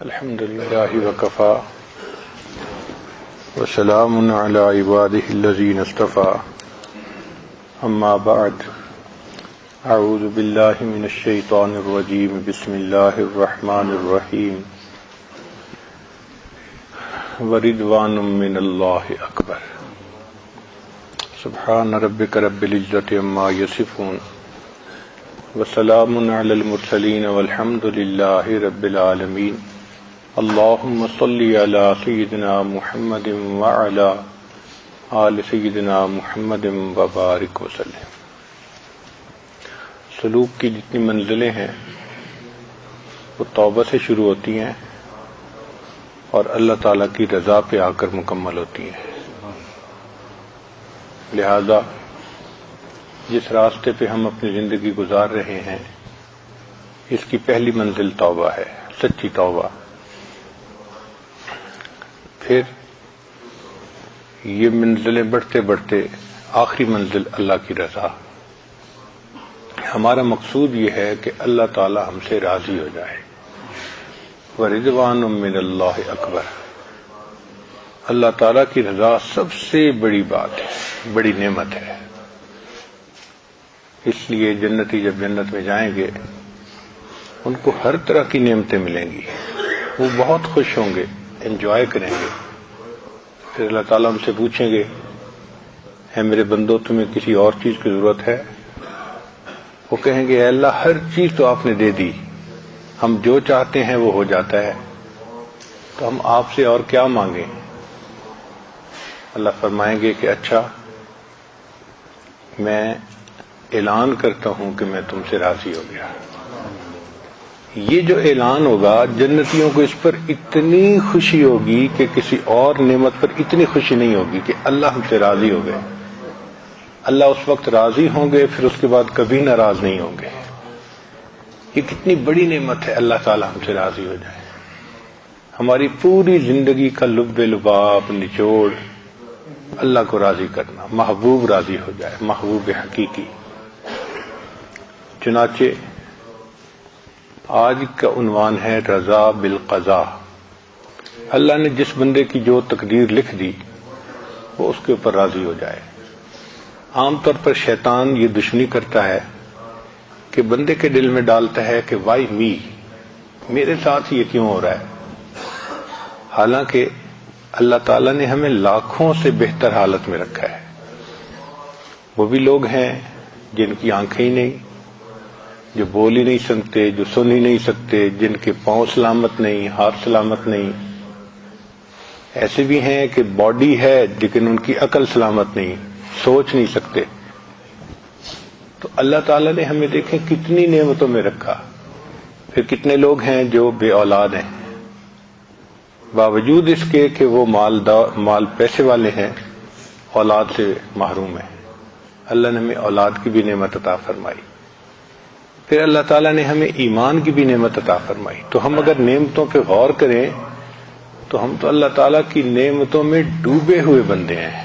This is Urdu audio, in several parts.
الحمد لله وكفى وسلام على عباده الذين اصطفى أما بعد أعوذ بالله من الشيطان الرجيم بسم الله الرحمن الرحيم ورضوان من الله أكبر سبحان ربك رب العزة عما يصفون وسلام على المرسلين والحمد لله رب العالمين اللهم صل على سيدنا محمد وعلى آل سيدنا محمد وبارك وسلم۔ سلوک کی جتنی منزلیں ہیں وہ توبہ سے شروع ہوتی ہیں اور اللہ تعالیٰ کی رضا پہ آ کر مکمل ہوتی ہیں۔ لہذا جس راستے پہ ہم اپنی زندگی گزار رہے ہیں اس کی پہلی منزل توبہ ہے، سچی توبہ۔ پھر یہ منزلیں بڑھتے بڑھتے آخری منزل اللہ کی رضا۔ ہمارا مقصود یہ ہے کہ اللہ تعالی ہم سے راضی ہو جائے۔ وَرِضْوَانٌ مِّنَ اللَّهِ أَكْبَرُ، اللہ تعالیٰ کی رضا سب سے بڑی بات ہے، بڑی نعمت ہے۔ اس لیے جنتی جب جنت میں جائیں گے ان کو ہر طرح کی نعمتیں ملیں گی، وہ بہت خوش ہوں گے، انجوائے کریں گے۔ پھر اللہ تعالیٰ ان سے پوچھیں گے، اے میرے بندو تمہیں کسی اور چیز کی ضرورت ہے؟ وہ کہیں گے، اے اللہ ہر چیز تو آپ نے دے دی، ہم جو چاہتے ہیں وہ ہو جاتا ہے، تو ہم آپ سے اور کیا مانگیں؟ اللہ فرمائیں گے کہ اچھا میں اعلان کرتا ہوں کہ میں تم سے راضی ہو گیا۔ یہ جو اعلان ہوگا جنتیوں کو اس پر اتنی خوشی ہوگی کہ کسی اور نعمت پر اتنی خوشی نہیں ہوگی کہ اللہ ہم سے راضی ہو گئے۔ اللہ اس وقت راضی ہوں گے، پھر اس کے بعد کبھی ناراض نہیں ہوں گے۔ یہ کتنی بڑی نعمت ہے، اللہ تعالی ہم سے راضی ہو جائے۔ ہماری پوری زندگی کا لب لباب نچوڑ اللہ کو راضی کرنا، محبوب راضی ہو جائے، محبوب حقیقی۔ چنانچہ آج کا عنوان ہے رضا بالقضاء۔ اللہ نے جس بندے کی جو تقدیر لکھ دی وہ اس کے اوپر راضی ہو جائے۔ عام طور پر شیطان یہ دشمنی کرتا ہے کہ بندے کے دل میں ڈالتا ہے کہ وائی می، میرے ساتھ یہ کیوں ہو رہا ہے؟ حالانکہ اللہ تعالیٰ نے ہمیں لاکھوں سے بہتر حالت میں رکھا ہے۔ وہ بھی لوگ ہیں جن کی آنکھیں ہی نہیں، جو بول ہی نہیں سکتے، جو سن ہی نہیں سکتے، جن کے پاؤں سلامت نہیں، ہاتھ سلامت نہیں۔ ایسے بھی ہیں کہ باڈی ہے لیکن ان کی عقل سلامت نہیں، سوچ نہیں سکتے۔ تو اللہ تعالیٰ نے ہمیں دیکھیں کتنی نعمتوں میں رکھا۔ پھر کتنے لوگ ہیں جو بے اولاد ہیں، باوجود اس کے کہ وہ مال پیسے والے ہیں، اولاد سے محروم ہیں۔ اللہ نے ہمیں اولاد کی بھی نعمت عطا فرمائی۔ پھر اللہ تعالیٰ نے ہمیں ایمان کی بھی نعمت عطا فرمائی۔ تو ہم اگر نعمتوں پہ غور کریں تو ہم تو اللہ تعالیٰ کی نعمتوں میں ڈوبے ہوئے بندے ہیں۔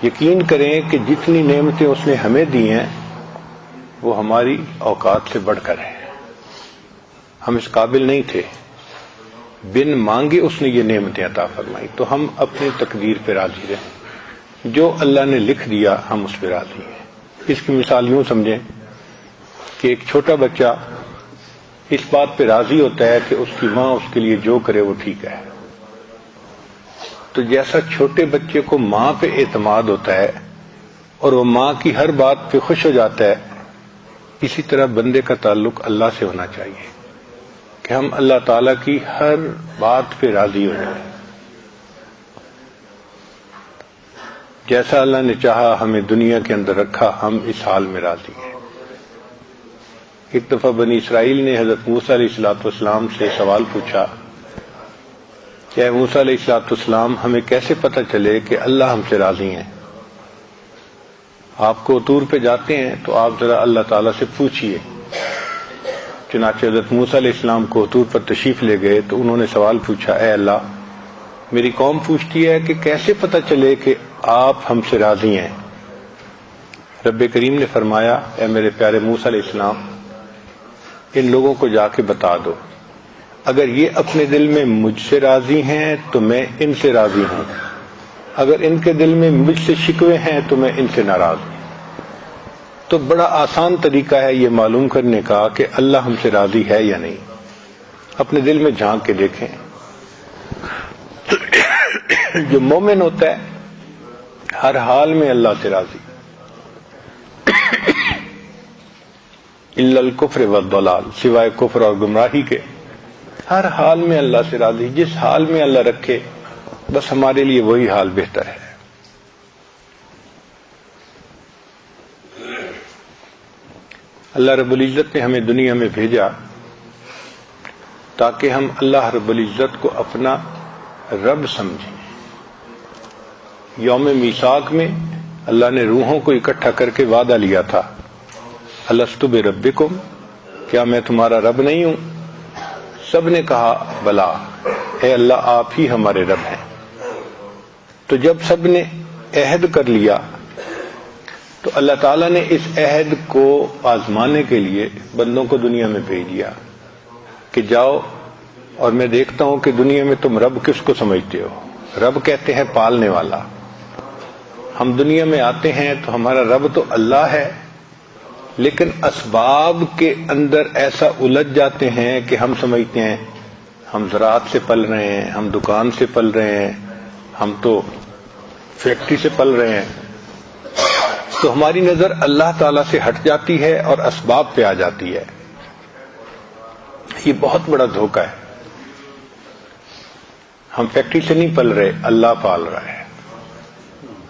یقین کریں کہ جتنی نعمتیں اس نے ہمیں دی ہیں وہ ہماری اوقات سے بڑھ کر ہیں۔ ہم اس قابل نہیں تھے، بن مانگے اس نے یہ نعمتیں عطا فرمائی۔ تو ہم اپنی تقدیر پہ راضی رہیں، جو اللہ نے لکھ دیا ہم اس پہ راضی ہیں۔ اس کی مثال یوں سمجھیں کہ ایک چھوٹا بچہ اس بات پہ راضی ہوتا ہے کہ اس کی ماں اس کے لیے جو کرے وہ ٹھیک ہے۔ تو جیسا چھوٹے بچے کو ماں پہ اعتماد ہوتا ہے اور وہ ماں کی ہر بات پہ خوش ہو جاتا ہے، اسی طرح بندے کا تعلق اللہ سے ہونا چاہیے کہ ہم اللہ تعالیٰ کی ہر بات پہ راضی ہو جائیں۔ جیسا اللہ نے چاہا ہمیں دنیا کے اندر رکھا، ہم اس حال میں راضی ہیں۔ ایک دفعہ بنی اسرائیل نے حضرت موسیٰ علیہ السلام سے سوال پوچھا کہ اے موسیٰ علیہ السلام ہمیں کیسے پتہ چلے کہ اللہ ہم سے راضی ہیں؟ آپ کو طور پہ جاتے ہیں تو آپ ذرا اللہ تعالیٰ سے پوچھئے۔ چنانچہ حضرت موسیٰ علیہ السلام کو طور پر تشریف لے گئے تو انہوں نے سوال پوچھا، اے اللہ میری قوم پوچھتی ہے کہ کیسے پتہ چلے کہ آپ ہم سے راضی ہیں؟ رب کریم نے فرمایا، اے میرے پیارے موسیٰ علیہ السلام ان لوگوں کو جا کے بتا دو، اگر یہ اپنے دل میں مجھ سے راضی ہیں تو میں ان سے راضی ہوں، اگر ان کے دل میں مجھ سے شکوے ہیں تو میں ان سے ناراض ہوں۔ تو بڑا آسان طریقہ ہے یہ معلوم کرنے کا کہ اللہ ہم سے راضی ہے یا نہیں۔ اپنے دل میں جھانک کے دیکھیں۔ جو مومن ہوتا ہے ہر حال میں اللہ سے راضی، الا الکفر والضلال، سوائے کفر اور گمراہی کے، ہر حال میں اللہ سے راضی۔ جس حال میں اللہ رکھے بس ہمارے لیے وہی حال بہتر ہے۔ اللہ رب العزت نے ہمیں دنیا میں بھیجا تاکہ ہم اللہ رب العزت کو اپنا رب سمجھیں۔ یوم میثاق میں اللہ نے روحوں کو اکٹھا کر کے وعدہ لیا تھا، الست بربکم، کیا میں تمہارا رب نہیں ہوں؟ سب نے کہا بلا، اے اللہ آپ ہی ہمارے رب ہیں۔ تو جب سب نے عہد کر لیا تو اللہ تعالیٰ نے اس عہد کو آزمانے کے لیے بندوں کو دنیا میں بھیج دیا کہ جاؤ اور میں دیکھتا ہوں کہ دنیا میں تم رب کس کو سمجھتے ہو۔ رب کہتے ہیں پالنے والا۔ ہم دنیا میں آتے ہیں تو ہمارا رب تو اللہ ہے، لیکن اسباب کے اندر ایسا الجھ جاتے ہیں کہ ہم سمجھتے ہیں ہم زراعت سے پل رہے ہیں، ہم دکان سے پل رہے ہیں، ہم تو فیکٹری سے پل رہے ہیں، تو ہماری نظر اللہ تعالیٰ سے ہٹ جاتی ہے اور اسباب پہ آ جاتی ہے۔ یہ بہت بڑا دھوکہ ہے۔ ہم فیکٹری سے نہیں پل رہے، اللہ پال رہا ہے۔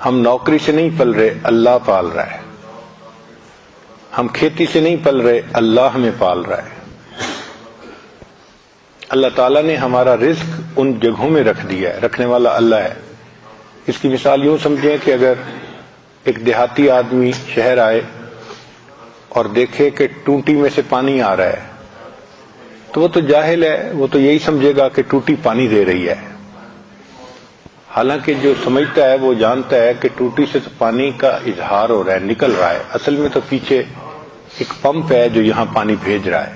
ہم نوکری سے نہیں پل رہے، اللہ پال رہا ہے۔ ہم کھیتی سے نہیں پل رہے، اللہ ہمیں پال رہا ہے۔ اللہ تعالیٰ نے ہمارا رزق ان جگہوں میں رکھ دیا ہے، رکھنے والا اللہ ہے۔ اس کی مثال یوں سمجھیں کہ اگر ایک دیہاتی آدمی شہر آئے اور دیکھے کہ ٹوٹی میں سے پانی آ رہا ہے تو وہ تو جاہل ہے، وہ تو یہی سمجھے گا کہ ٹوٹی پانی دے رہی ہے، حالانکہ جو سمجھتا ہے وہ جانتا ہے کہ ٹوٹی سے تو پانی کا اظہار ہو رہا ہے، نکل رہا ہے، اصل میں تو پیچھے ایک پمپ ہے جو یہاں پانی بھیج رہا ہے۔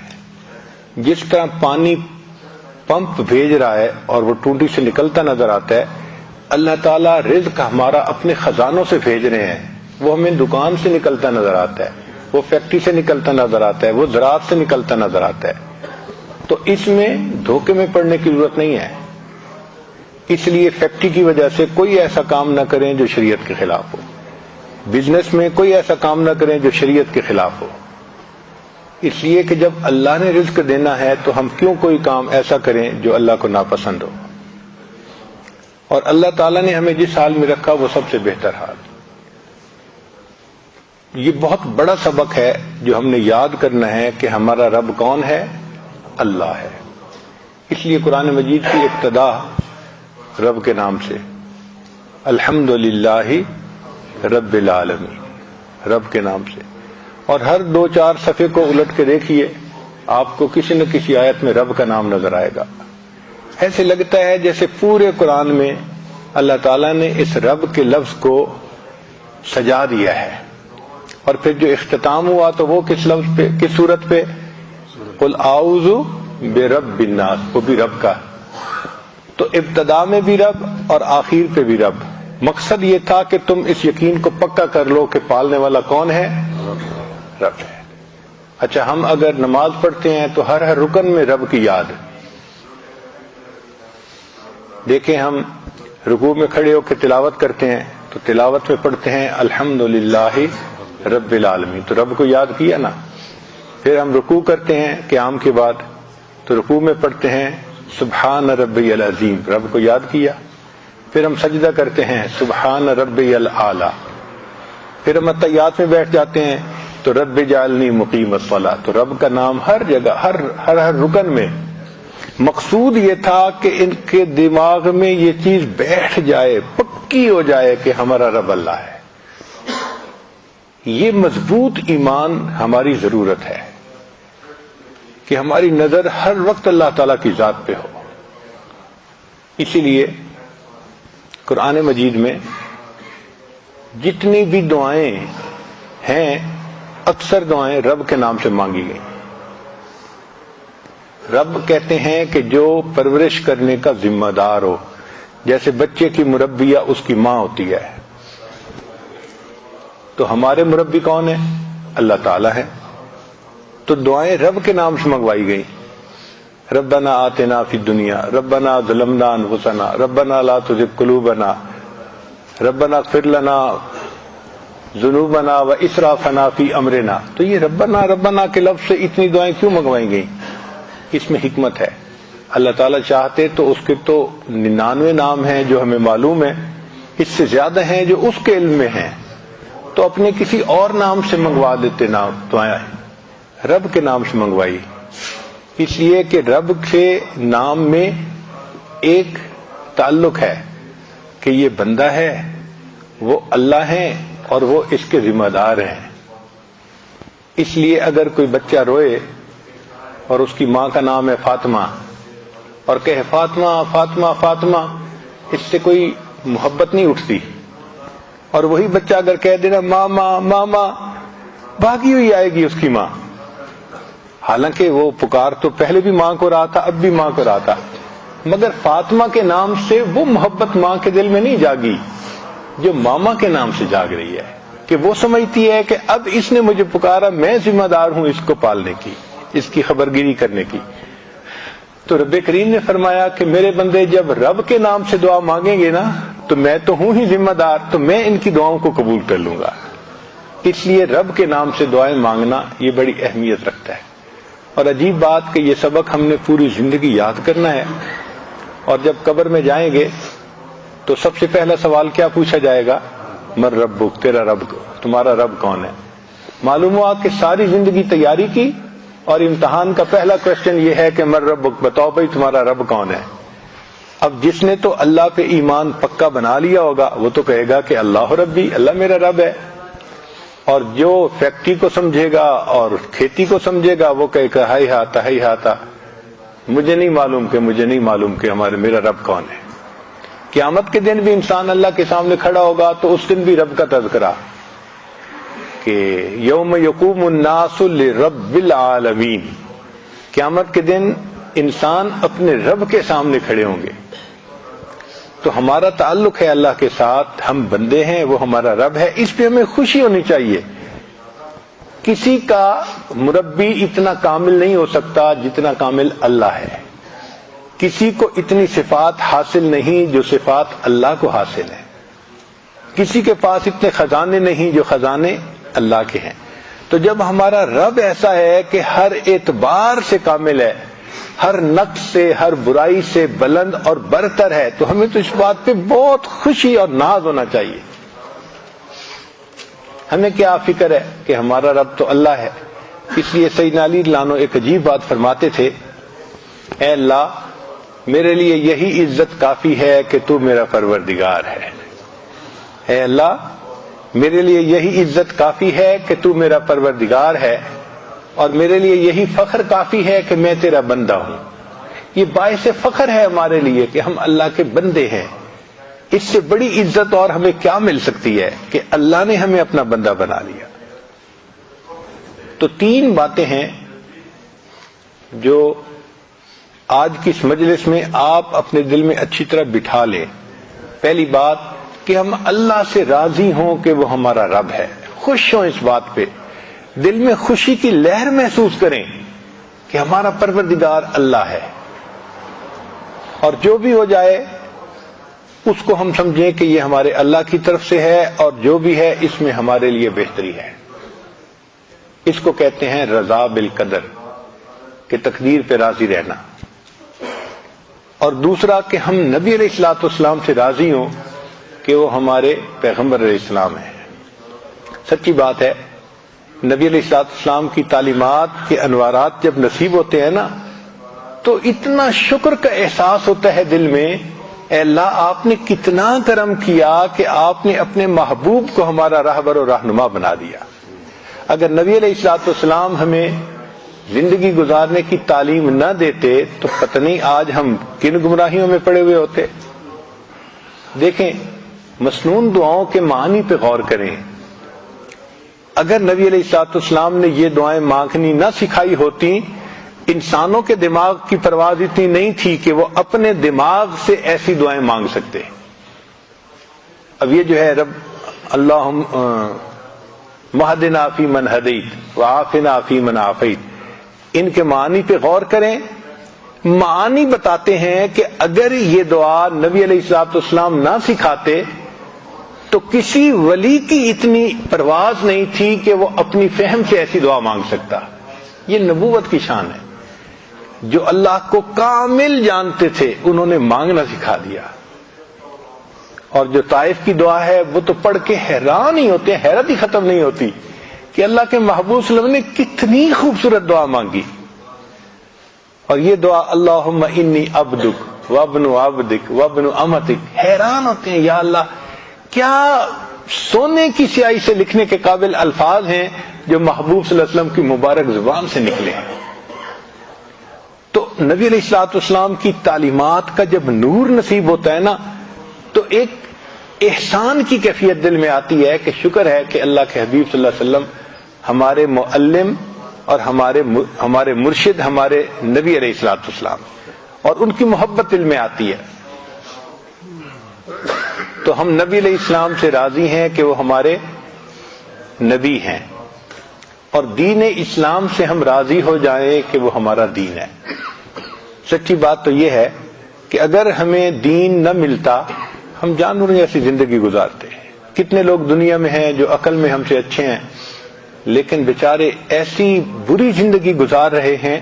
جس طرح پانی پمپ بھیج رہا ہے اور وہ ٹوٹی سے نکلتا نظر آتا ہے، اللہ تعالیٰ رزق ہمارا اپنے خزانوں سے بھیج رہے ہیں، وہ ہمیں دکان سے نکلتا نظر آتا ہے، وہ فیکٹری سے نکلتا نظر آتا ہے، وہ زراعت سے نکلتا نظر آتا ہے۔ تو اس میں دھوکے میں پڑنے کی ضرورت نہیں ہے۔ اس لیے فیکٹری کی وجہ سے کوئی ایسا کام نہ کریں جو شریعت کے خلاف ہو، بزنس میں کوئی ایسا کام نہ کریں جو شریعت کے خلاف ہو، اس لیے کہ جب اللہ نے رزق دینا ہے تو ہم کیوں کوئی کام ایسا کریں جو اللہ کو ناپسند ہو۔ اور اللہ تعالیٰ نے ہمیں جس حال میں رکھا وہ سب سے بہتر حال۔ یہ بہت بڑا سبق ہے جو ہم نے یاد کرنا ہے کہ ہمارا رب کون ہے؟ اللہ ہے۔ اس لیے قرآن مجید کی ابتدا رب کے نام سے، الحمدللہ رب العالمین، رب کے نام سے۔ اور ہر 2-4 صفحے کو الٹ کے دیکھیے، آپ کو کسی نہ کسی آیت میں رب کا نام نظر آئے گا۔ ایسے لگتا ہے جیسے پورے قرآن میں اللہ تعالیٰ نے اس رب کے لفظ کو سجا دیا ہے۔ اور پھر جو اختتام ہوا تو وہ کس لفظ پہ، کس صورت پہ؟ قل اعوذ برب الناس، وہ بھی رب کا۔ تو ابتدا میں بھی رب اور آخر پہ بھی رب۔ مقصد یہ تھا کہ تم اس یقین کو پکا کر لو کہ پالنے والا کون ہے؟ رب ہے۔ اچھا، ہم اگر نماز پڑھتے ہیں تو ہر رکن میں رب کی یاد۔ دیکھیں، ہم رکوع میں کھڑے ہو کے تلاوت کرتے ہیں تو تلاوت میں پڑھتے ہیں الحمدللہ رب العالمین، تو رب کو یاد کیا نا۔ پھر ہم رکوع کرتے ہیں قیام کے بعد تو رکوع میں پڑھتے ہیں سبحان ربی العظیم، رب کو یاد کیا۔ پھر ہم سجدہ کرتے ہیں سبحان ربی الاعلی۔ پھر ہم اتحیات میں بیٹھ جاتے ہیں تو رب اجعلنی مقیم الصلاۃ، تو رب کا نام ہر جگہ، ہر رکن میں۔ مقصود یہ تھا کہ ان کے دماغ میں یہ چیز بیٹھ جائے، پکی ہو جائے کہ ہمارا رب اللہ ہے۔ یہ مضبوط ایمان ہماری ضرورت ہے کہ ہماری نظر ہر وقت اللہ تعالیٰ کی ذات پہ ہو۔ اسی لیے قرآن مجید میں جتنی بھی دعائیں ہیں، اکثر دعائیں رب کے نام سے مانگی گئی۔ رب کہتے ہیں کہ جو پرورش کرنے کا ذمہ دار ہو، جیسے بچے کی مربیہ اس کی ماں ہوتی ہے، تو ہمارے مربی کون ہے؟ اللہ تعالی ہے. تو دعائیں رب کے نام سے منگوائی گئی. ربنا آتنا فی الدنیا، ربنا ظلمنا انفسنا، ربنا لا تزغ قلوبنا، ربنا اغفر لنا ذنوبنا و اسرافنا فی امرنا. تو یہ ربنا ربنا کے لفظ سے اتنی دعائیں کیوں منگوائی گئیں؟ اس میں حکمت ہے. اللہ تعالیٰ چاہتے تو اس کے تو 99 نام ہیں جو ہمیں معلوم ہے، اس سے زیادہ ہیں جو اس کے علم میں ہیں، تو اپنے کسی اور نام سے منگوا دیتے نام دعائیں. رب کے نام سے منگوائی، اس لیے کہ رب کے نام میں ایک تعلق ہے کہ یہ بندہ ہے، وہ اللہ ہیں اور وہ اس کے ذمہ دار ہیں. اس لیے اگر کوئی بچہ روئے اور اس کی ماں کا نام ہے فاطمہ اور کہے فاطمہ فاطمہ فاطمہ، اس سے کوئی محبت نہیں اٹھتی. اور وہی بچہ اگر کہہ دینا ماما ماما، بھاگی ہوئی آئے گی اس کی ماں، حالانکہ وہ پکار تو پہلے بھی ماں کو رہا تھا، اب بھی ماں کو رہا تھا، مگر فاطمہ کے نام سے وہ محبت ماں کے دل میں نہیں جاگی جو ماما کے نام سے جاگ رہی ہے، کہ وہ سمجھتی ہے کہ اب اس نے مجھے پکارا، میں ذمہ دار ہوں اس کو پالنے کی، اس کی خبرگیری کرنے کی. تو رب کریم نے فرمایا کہ میرے بندے جب رب کے نام سے دعا مانگیں گے نا تو میں تو ہوں ہی ذمہ دار، تو میں ان کی دعاؤں کو قبول کر لوں گا. اس لیے رب کے نام سے دعائیں مانگنا یہ بڑی اہمیت رکھتا ہے. اور عجیب بات کہ یہ سبق ہم نے پوری زندگی یاد کرنا ہے، اور جب قبر میں جائیں گے تو سب سے پہلا سوال کیا پوچھا جائے گا؟ من ربک، تیرا رب، تمہارا رب کون ہے؟ معلوم ہوا کہ ساری زندگی تیاری کی اور امتحان کا پہلا کوشچن یہ ہے کہ من ربک، بتاؤ بھائی تمہارا رب کون ہے. اب جس نے تو اللہ پہ ایمان پکا بنا لیا ہوگا وہ تو کہے گا کہ اللہ ربی، اللہ میرا رب ہے. اور جو فیکٹری کو سمجھے گا اور کھیتی کو سمجھے گا وہ کہے گا ہائی ہاتا، مجھے نہیں معلوم کہ میرا رب کون ہے. قیامت کے دن بھی انسان اللہ کے سامنے کھڑا ہوگا تو اس دن بھی رب کا تذکرہ کہ یوم یقوم الناس لرب العالمین. قیامت کے دن انسان اپنے رب کے سامنے کھڑے ہوں گے. تو ہمارا تعلق ہے اللہ کے ساتھ، ہم بندے ہیں، وہ ہمارا رب ہے، اس پہ ہمیں خوشی ہونی چاہیے. کسی کا مربی اتنا کامل نہیں ہو سکتا جتنا کامل اللہ ہے. کسی کو اتنی صفات حاصل نہیں جو صفات اللہ کو حاصل ہیں. کسی کے پاس اتنے خزانے نہیں جو خزانے اللہ کے ہیں. تو جب ہمارا رب ایسا ہے کہ ہر اعتبار سے کامل ہے، ہر نقص سے، ہر برائی سے بلند اور برتر ہے، تو ہمیں تو اس بات پہ بہت خوشی اور ناز ہونا چاہیے. ہمیں کیا فکر ہے کہ ہمارا رب تو اللہ ہے. اس لیے سیدنا علی لانو ایک عجیب بات فرماتے تھے، اے اللہ میرے لیے یہی عزت کافی ہے کہ تو میرا پروردگار ہے. اے اللہ میرے لیے یہی عزت کافی ہے کہ تو میرا پروردگار ہے، اور میرے لیے یہی فخر کافی ہے کہ میں تیرا بندہ ہوں. یہ باعث فخر ہے ہمارے لیے کہ ہم اللہ کے بندے ہیں. اس سے بڑی عزت اور ہمیں کیا مل سکتی ہے کہ اللہ نے ہمیں اپنا بندہ بنا لیا. تو 3 باتیں ہیں جو آج کی اس مجلس میں آپ اپنے دل میں اچھی طرح بٹھا لیں. پہلی بات کہ ہم اللہ سے راضی ہوں کہ وہ ہمارا رب ہے، خوش ہوں اس بات پہ، دل میں خوشی کی لہر محسوس کریں کہ ہمارا پروردگار اللہ ہے. اور جو بھی ہو جائے اس کو ہم سمجھیں کہ یہ ہمارے اللہ کی طرف سے ہے، اور جو بھی ہے اس میں ہمارے لیے بہتری ہے. اس کو کہتے ہیں رضا بالقدر، کہ تقدیر پہ راضی رہنا. اور دوسرا کہ ہم نبی علیہ الصلوۃ والسلام سے راضی ہوں کہ وہ ہمارے پیغمبر علیہ السلام ہیں. سچی بات ہے، نبی علیہ الصلوۃ والسلام کی تعلیمات کے انوارات جب نصیب ہوتے ہیں نا تو اتنا شکر کا احساس ہوتا ہے دل میں، اے اللہ آپ نے کتنا کرم کیا کہ آپ نے اپنے محبوب کو ہمارا راہبر و رہنما بنا دیا. اگر نبی علیہ الصلوۃ والسلام ہمیں زندگی گزارنے کی تعلیم نہ دیتے تو پتہ نہیں آج ہم کن گمراہیوں میں پڑے ہوئے ہوتے. دیکھیں مسنون دعاؤں کے معنی پہ غور کریں. اگر نبی علیہ الصلوۃ والسلام نے یہ دعائیں مانگنی نہ سکھائی ہوتی، انسانوں کے دماغ کی پرواز اتنی نہیں تھی کہ وہ اپنے دماغ سے ایسی دعائیں مانگ سکتے. اب یہ جو ہے رب اللہم مہدنا فی من ہدیت وعافنا فی من عافیت، ان کے معنی پہ غور کریں. معنی بتاتے ہیں کہ اگر یہ دعا نبی علیہ الصلوۃ والسلام نہ سکھاتے تو کسی ولی کی اتنی پرواز نہیں تھی کہ وہ اپنی فہم سے ایسی دعا مانگ سکتا. یہ نبوت کی شان ہے. جو اللہ کو کامل جانتے تھے انہوں نے مانگنا سکھا دیا. اور جو طائف کی دعا ہے وہ تو پڑھ کے حیران ہی ہوتے ہیں، حیرت ہی ختم نہیں ہوتی کہ اللہ کے محبوب صلی اللہ علیہ وسلم نے کتنی خوبصورت دعا مانگی. اور یہ دعا اللہم انی عبدک وابن عبدک وابن امتک، حیران ہوتے ہیں یا اللہ کیا سونے کی سیاہی سے لکھنے کے قابل الفاظ ہیں جو محبوب صلی اللہ علیہ وسلم کی مبارک زبان سے نکلے ہیں. تو نبی علیہ الصلوۃ والسلام کی تعلیمات کا جب نور نصیب ہوتا ہے نا تو ایک احسان کی کیفیت دل میں آتی ہے کہ شکر ہے کہ اللہ کے حبیب صلی اللہ علیہ وسلم ہمارے معلم اور ہمارے مرشد ہمارے نبی علیہ الصلوۃ والسلام، اور ان کی محبت دل میں آتی ہے. تو ہم نبی علیہ السلام سے راضی ہیں کہ وہ ہمارے نبی ہیں، اور دین اسلام سے ہم راضی ہو جائیں کہ وہ ہمارا دین ہے. سچی بات تو یہ ہے کہ اگر ہمیں دین نہ ملتا ہم جانوروں جیسی زندگی گزارتے ہیں. کتنے لوگ دنیا میں ہیں جو عقل میں ہم سے اچھے ہیں لیکن بیچارے ایسی بری زندگی گزار رہے ہیں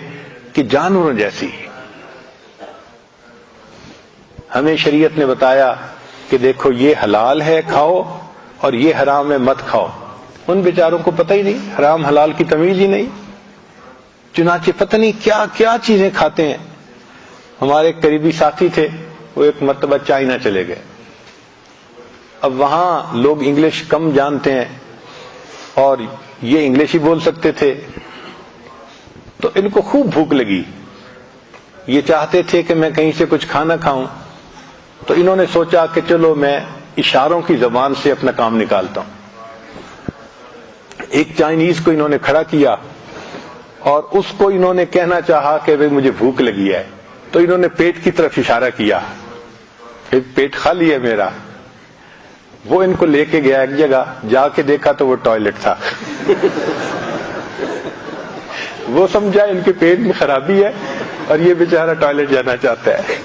کہ جانوروں جیسی. ہمیں شریعت نے بتایا کہ دیکھو یہ حلال ہے کھاؤ اور یہ حرام ہے مت کھاؤ. ان بیچاروں کو پتہ ہی نہیں، حرام حلال کی تمیز ہی نہیں، چنانچہ پتہ نہیں کیا کیا چیزیں کھاتے ہیں. ہمارے ایک قریبی ساتھی تھے، وہ ایک مرتبہ چائنا چلے گئے. اب وہاں لوگ انگلش کم جانتے ہیں اور یہ انگلش ہی بول سکتے تھے، تو ان کو خوب بھوک لگی. یہ چاہتے تھے کہ میں کہیں سے کچھ کھانا کھاؤں، تو انہوں نے سوچا کہ چلو میں اشاروں کی زبان سے اپنا کام نکالتا ہوں. ایک چائنیز کو انہوں نے کھڑا کیا اور اس کو انہوں نے کہنا چاہا کہ بھئی مجھے بھوک لگی ہے، تو انہوں نے پیٹ کی طرف اشارہ کیا، پیٹ خالی ہے میرا. وہ ان کو لے کے گیا ایک جگہ، جا کے دیکھا تو وہ ٹوائلٹ تھا. وہ سمجھا ان کے پیٹ میں خرابی ہے اور یہ بیچارہ ٹوائلٹ جانا چاہتا ہے.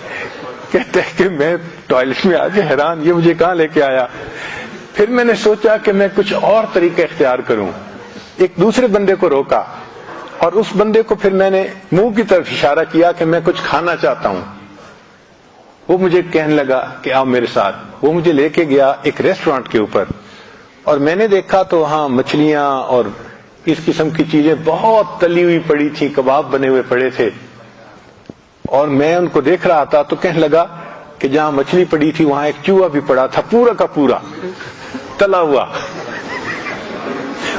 کہتے ہیں کہ میں ٹوائلٹ میں آگے حیران، یہ مجھے کہاں لے کے آیا. پھر میں نے سوچا کہ میں کچھ اور طریقہ اختیار کروں. ایک دوسرے بندے کو روکا اور اس بندے کو پھر میں نے منہ کی طرف اشارہ کیا کہ میں کچھ کھانا چاہتا ہوں. وہ مجھے کہنے لگا کہ آؤ میرے ساتھ. وہ مجھے لے کے گیا ایک ریسٹورانٹ کے اوپر، اور میں نے دیکھا تو وہاں مچھلیاں اور اس قسم کی چیزیں بہت تلی ہوئی پڑی تھیں، کباب بنے ہوئے پڑے تھے. اور میں ان کو دیکھ رہا تھا تو کہنے لگا کہ جہاں مچھلی پڑی تھی وہاں ایک چوہا بھی پڑا تھا، پورا کا پورا تلا ہوا.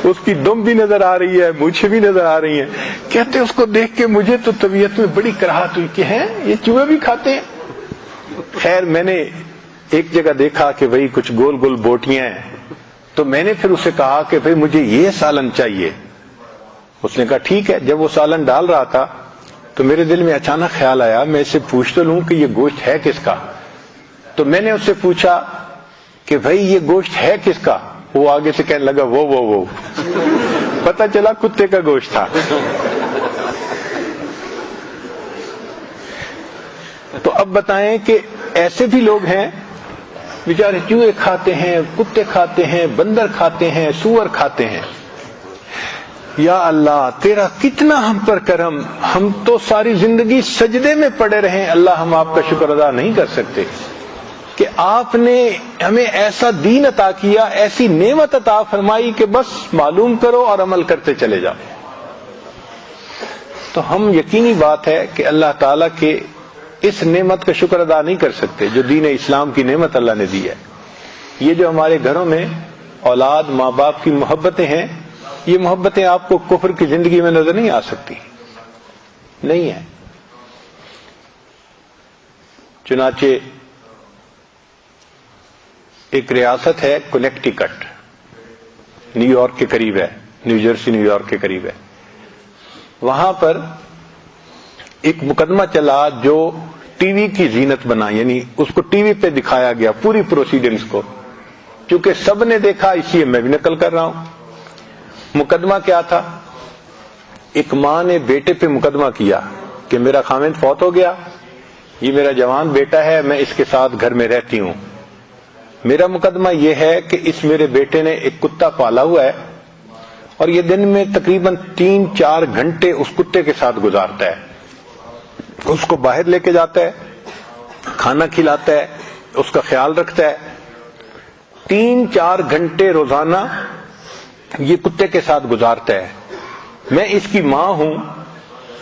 اس کی دم بھی نظر آ رہی ہے، مونچھیں بھی نظر آ رہی ہیں. کہتے اس کو دیکھ کے مجھے تو طبیعت میں بڑی کراہت ہوئی کہ ہیں یہ چوہے بھی کھاتے ہیں. خیر میں نے ایک جگہ دیکھا کہ بھئی کچھ گول گول بوٹیاں ہیں، تو میں نے پھر اسے کہا کہ بھئی مجھے یہ سالن چاہیے. اس نے کہا ٹھیک ہے. جب وہ سالن ڈال رہا تھا تو میرے دل میں اچانک خیال آیا میں اسے پوچھ تو لوں کہ یہ گوشت ہے کس کا. تو میں نے اس سے پوچھا کہ بھئی یہ گوشت ہے کس کا. وہ آگے سے کہنے لگا وہ پتہ چلا کتے کا گوشت تھا. تو اب بتائیں کہ ایسے بھی لوگ ہیں بیچارے چوہے کھاتے ہیں، کتے کھاتے ہیں، بندر کھاتے ہیں، سور کھاتے ہیں. یا اللہ تیرا کتنا ہم پر کرم، ہم تو ساری زندگی سجدے میں پڑے رہے. اللہ ہم آپ کا شکر ادا نہیں کر سکتے کہ آپ نے ہمیں ایسا دین عطا کیا، ایسی نعمت عطا فرمائی کہ بس معلوم کرو اور عمل کرتے چلے جاؤ. تو ہم یقینی بات ہے کہ اللہ تعالیٰ کے اس نعمت کا شکر ادا نہیں کر سکتے جو دین اسلام کی نعمت اللہ نے دی ہے. یہ جو ہمارے گھروں میں اولاد ماں باپ کی محبتیں ہیں، یہ محبتیں آپ کو کفر کی زندگی میں نظر نہیں آ سکتی، نہیں ہے. چنانچہ ایک ریاست ہے کنیکٹیکٹ، نیو یارک کے قریب ہے، نیو جرسی نیو یارک کے قریب ہے. وہاں پر ایک مقدمہ چلا جو ٹی وی کی زینت بنا، یعنی اس کو ٹی وی پہ دکھایا گیا پوری پروسیڈنگز کو، کیونکہ سب نے دیکھا اس لیے میں بھی نقل کر رہا ہوں۔ مقدمہ کیا تھا؟ ایک ماں نے بیٹے پہ مقدمہ کیا کہ میرا خاوند فوت ہو گیا، یہ میرا جوان بیٹا ہے، میں اس کے ساتھ گھر میں رہتی ہوں، میرا مقدمہ یہ ہے کہ اس میرے بیٹے نے ایک کتا پالا ہوا ہے اور یہ دن میں تقریباً 3-4 گھنٹے اس کتے کے ساتھ گزارتا ہے، اس کو باہر لے کے جاتا ہے، کھانا کھلاتا ہے، اس کا خیال رکھتا ہے، 3-4 گھنٹے روزانہ یہ کتے کے ساتھ گزارتا ہے۔ میں اس کی ماں ہوں،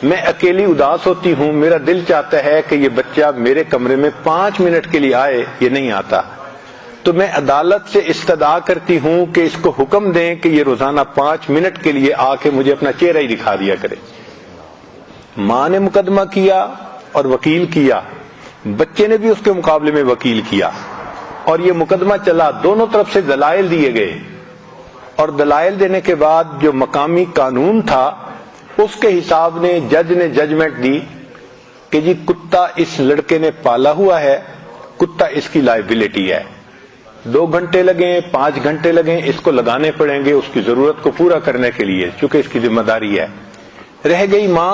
میں اکیلی اداس ہوتی ہوں، میرا دل چاہتا ہے کہ یہ بچہ میرے کمرے میں 5 منٹ کے لیے آئے، یہ نہیں آتا، تو میں عدالت سے استدعا کرتی ہوں کہ اس کو حکم دیں کہ یہ روزانہ 5 منٹ کے لیے آ کے مجھے اپنا چہرہ ہی دکھا دیا کرے۔ ماں نے مقدمہ کیا اور وکیل کیا، بچے نے بھی اس کے مقابلے میں وکیل کیا، اور یہ مقدمہ چلا، دونوں طرف سے دلائل دیے گئے، اور دلائل دینے کے بعد جو مقامی قانون تھا اس کے حساب نے جج نے ججمنٹ دی کہ جی کتا اس لڑکے نے پالا ہوا ہے، کتا اس کی لائبلٹی ہے، 2 گھنٹے لگیں 5 گھنٹے لگیں اس کو لگانے پڑیں گے اس کی ضرورت کو پورا کرنے کے لیے، چونکہ اس کی ذمہ داری ہے۔ رہ گئی ماں،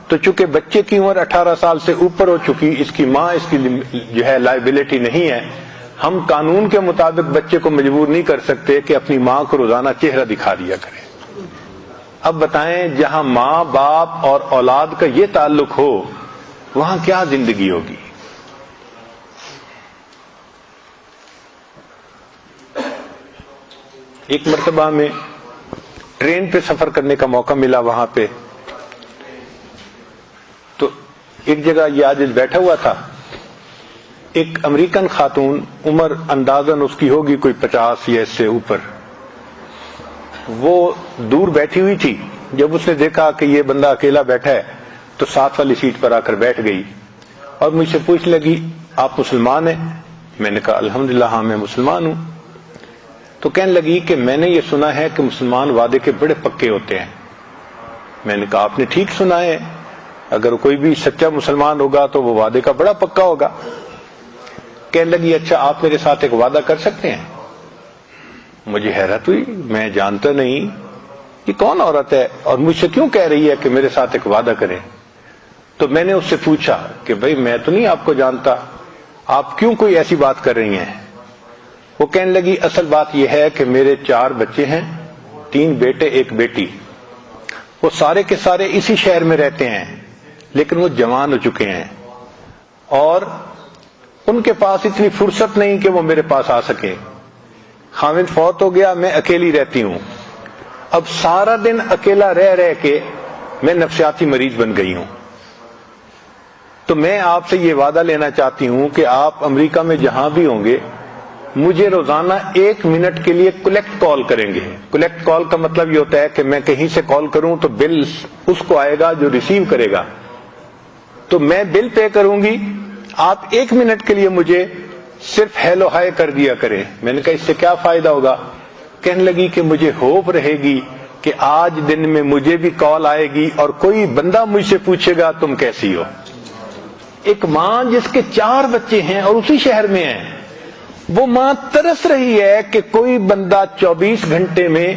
تو چونکہ بچے کی عمر 18 سال سے اوپر ہو چکی، اس کی ماں اس کی جو ہے لائبلٹی نہیں ہے، ہم قانون کے مطابق بچے کو مجبور نہیں کر سکتے کہ اپنی ماں کو روزانہ چہرہ دکھا دیا کرے۔ اب بتائیں جہاں ماں باپ اور اولاد کا یہ تعلق ہو وہاں کیا زندگی ہوگی؟ ایک مرتبہ میں ٹرین پہ سفر کرنے کا موقع ملا، وہاں پہ تو ایک جگہ یہ عاجز بیٹھا ہوا تھا، ایک امریکن خاتون، عمر اندازاً اس کی ہوگی کوئی 50 یا اس سے اوپر، وہ دور بیٹھی ہوئی تھی۔ جب اس نے دیکھا کہ یہ بندہ اکیلا بیٹھا ہے تو ساتھ والی سیٹ پر آ کر بیٹھ گئی اور مجھ سے پوچھ لگی آپ مسلمان ہیں؟ میں نے کہا الحمدللہ ہاں میں مسلمان ہوں۔ تو کہنے لگی کہ میں نے یہ سنا ہے کہ مسلمان وعدے کے بڑے پکے ہوتے ہیں۔ میں نے کہا آپ نے ٹھیک سنا ہے، اگر کوئی بھی سچا مسلمان ہوگا تو وہ وعدے کا بڑا پکا ہوگا۔ کہنے لگی اچھا آپ میرے ساتھ ایک وعدہ کر سکتے ہیں؟ مجھے حیرت ہوئی، میں جانتا نہیں یہ کون عورت ہے اور مجھ سے کیوں کہہ رہی ہے کہ میرے ساتھ ایک وعدہ کریں۔ تو میں نے اس سے پوچھا کہ بھئی میں تو نہیں آپ کو جانتا، آپ کیوں کوئی ایسی بات کر رہی ہیں؟ وہ کہنے لگی اصل بات یہ ہے کہ میرے 4 بچے ہیں، 3 بیٹے 1 بیٹی، وہ سارے کے سارے اسی شہر میں رہتے ہیں لیکن وہ جوان ہو چکے ہیں اور ان کے پاس اتنی فرصت نہیں کہ وہ میرے پاس آ سکیں۔ خاوند فوت ہو گیا، میں اکیلی رہتی ہوں، اب سارا دن اکیلا رہ رہ کے میں نفسیاتی مریض بن گئی ہوں۔ تو میں آپ سے یہ وعدہ لینا چاہتی ہوں کہ آپ امریکہ میں جہاں بھی ہوں گے مجھے روزانہ 1 منٹ کے لیے کلیکٹ کال کریں گے۔ کلیکٹ کال کا مطلب یہ ہوتا ہے کہ میں کہیں سے کال کروں تو بل اس کو آئے گا جو ریسیو کرے گا، تو میں بل پے کروں گی، آپ 1 منٹ کے لیے مجھے صرف ہیلو ہائے کر دیا کریں۔ میں نے کہا اس سے کیا فائدہ ہوگا؟ کہنے لگی کہ مجھے ہوپ رہے گی کہ آج دن میں مجھے بھی کال آئے گی اور کوئی بندہ مجھ سے پوچھے گا تم کیسی ہو۔ ایک ماں جس کے 4 بچے ہیں اور اسی شہر میں ہیں، وہ ماں ترس رہی ہے کہ کوئی بندہ 24 گھنٹے میں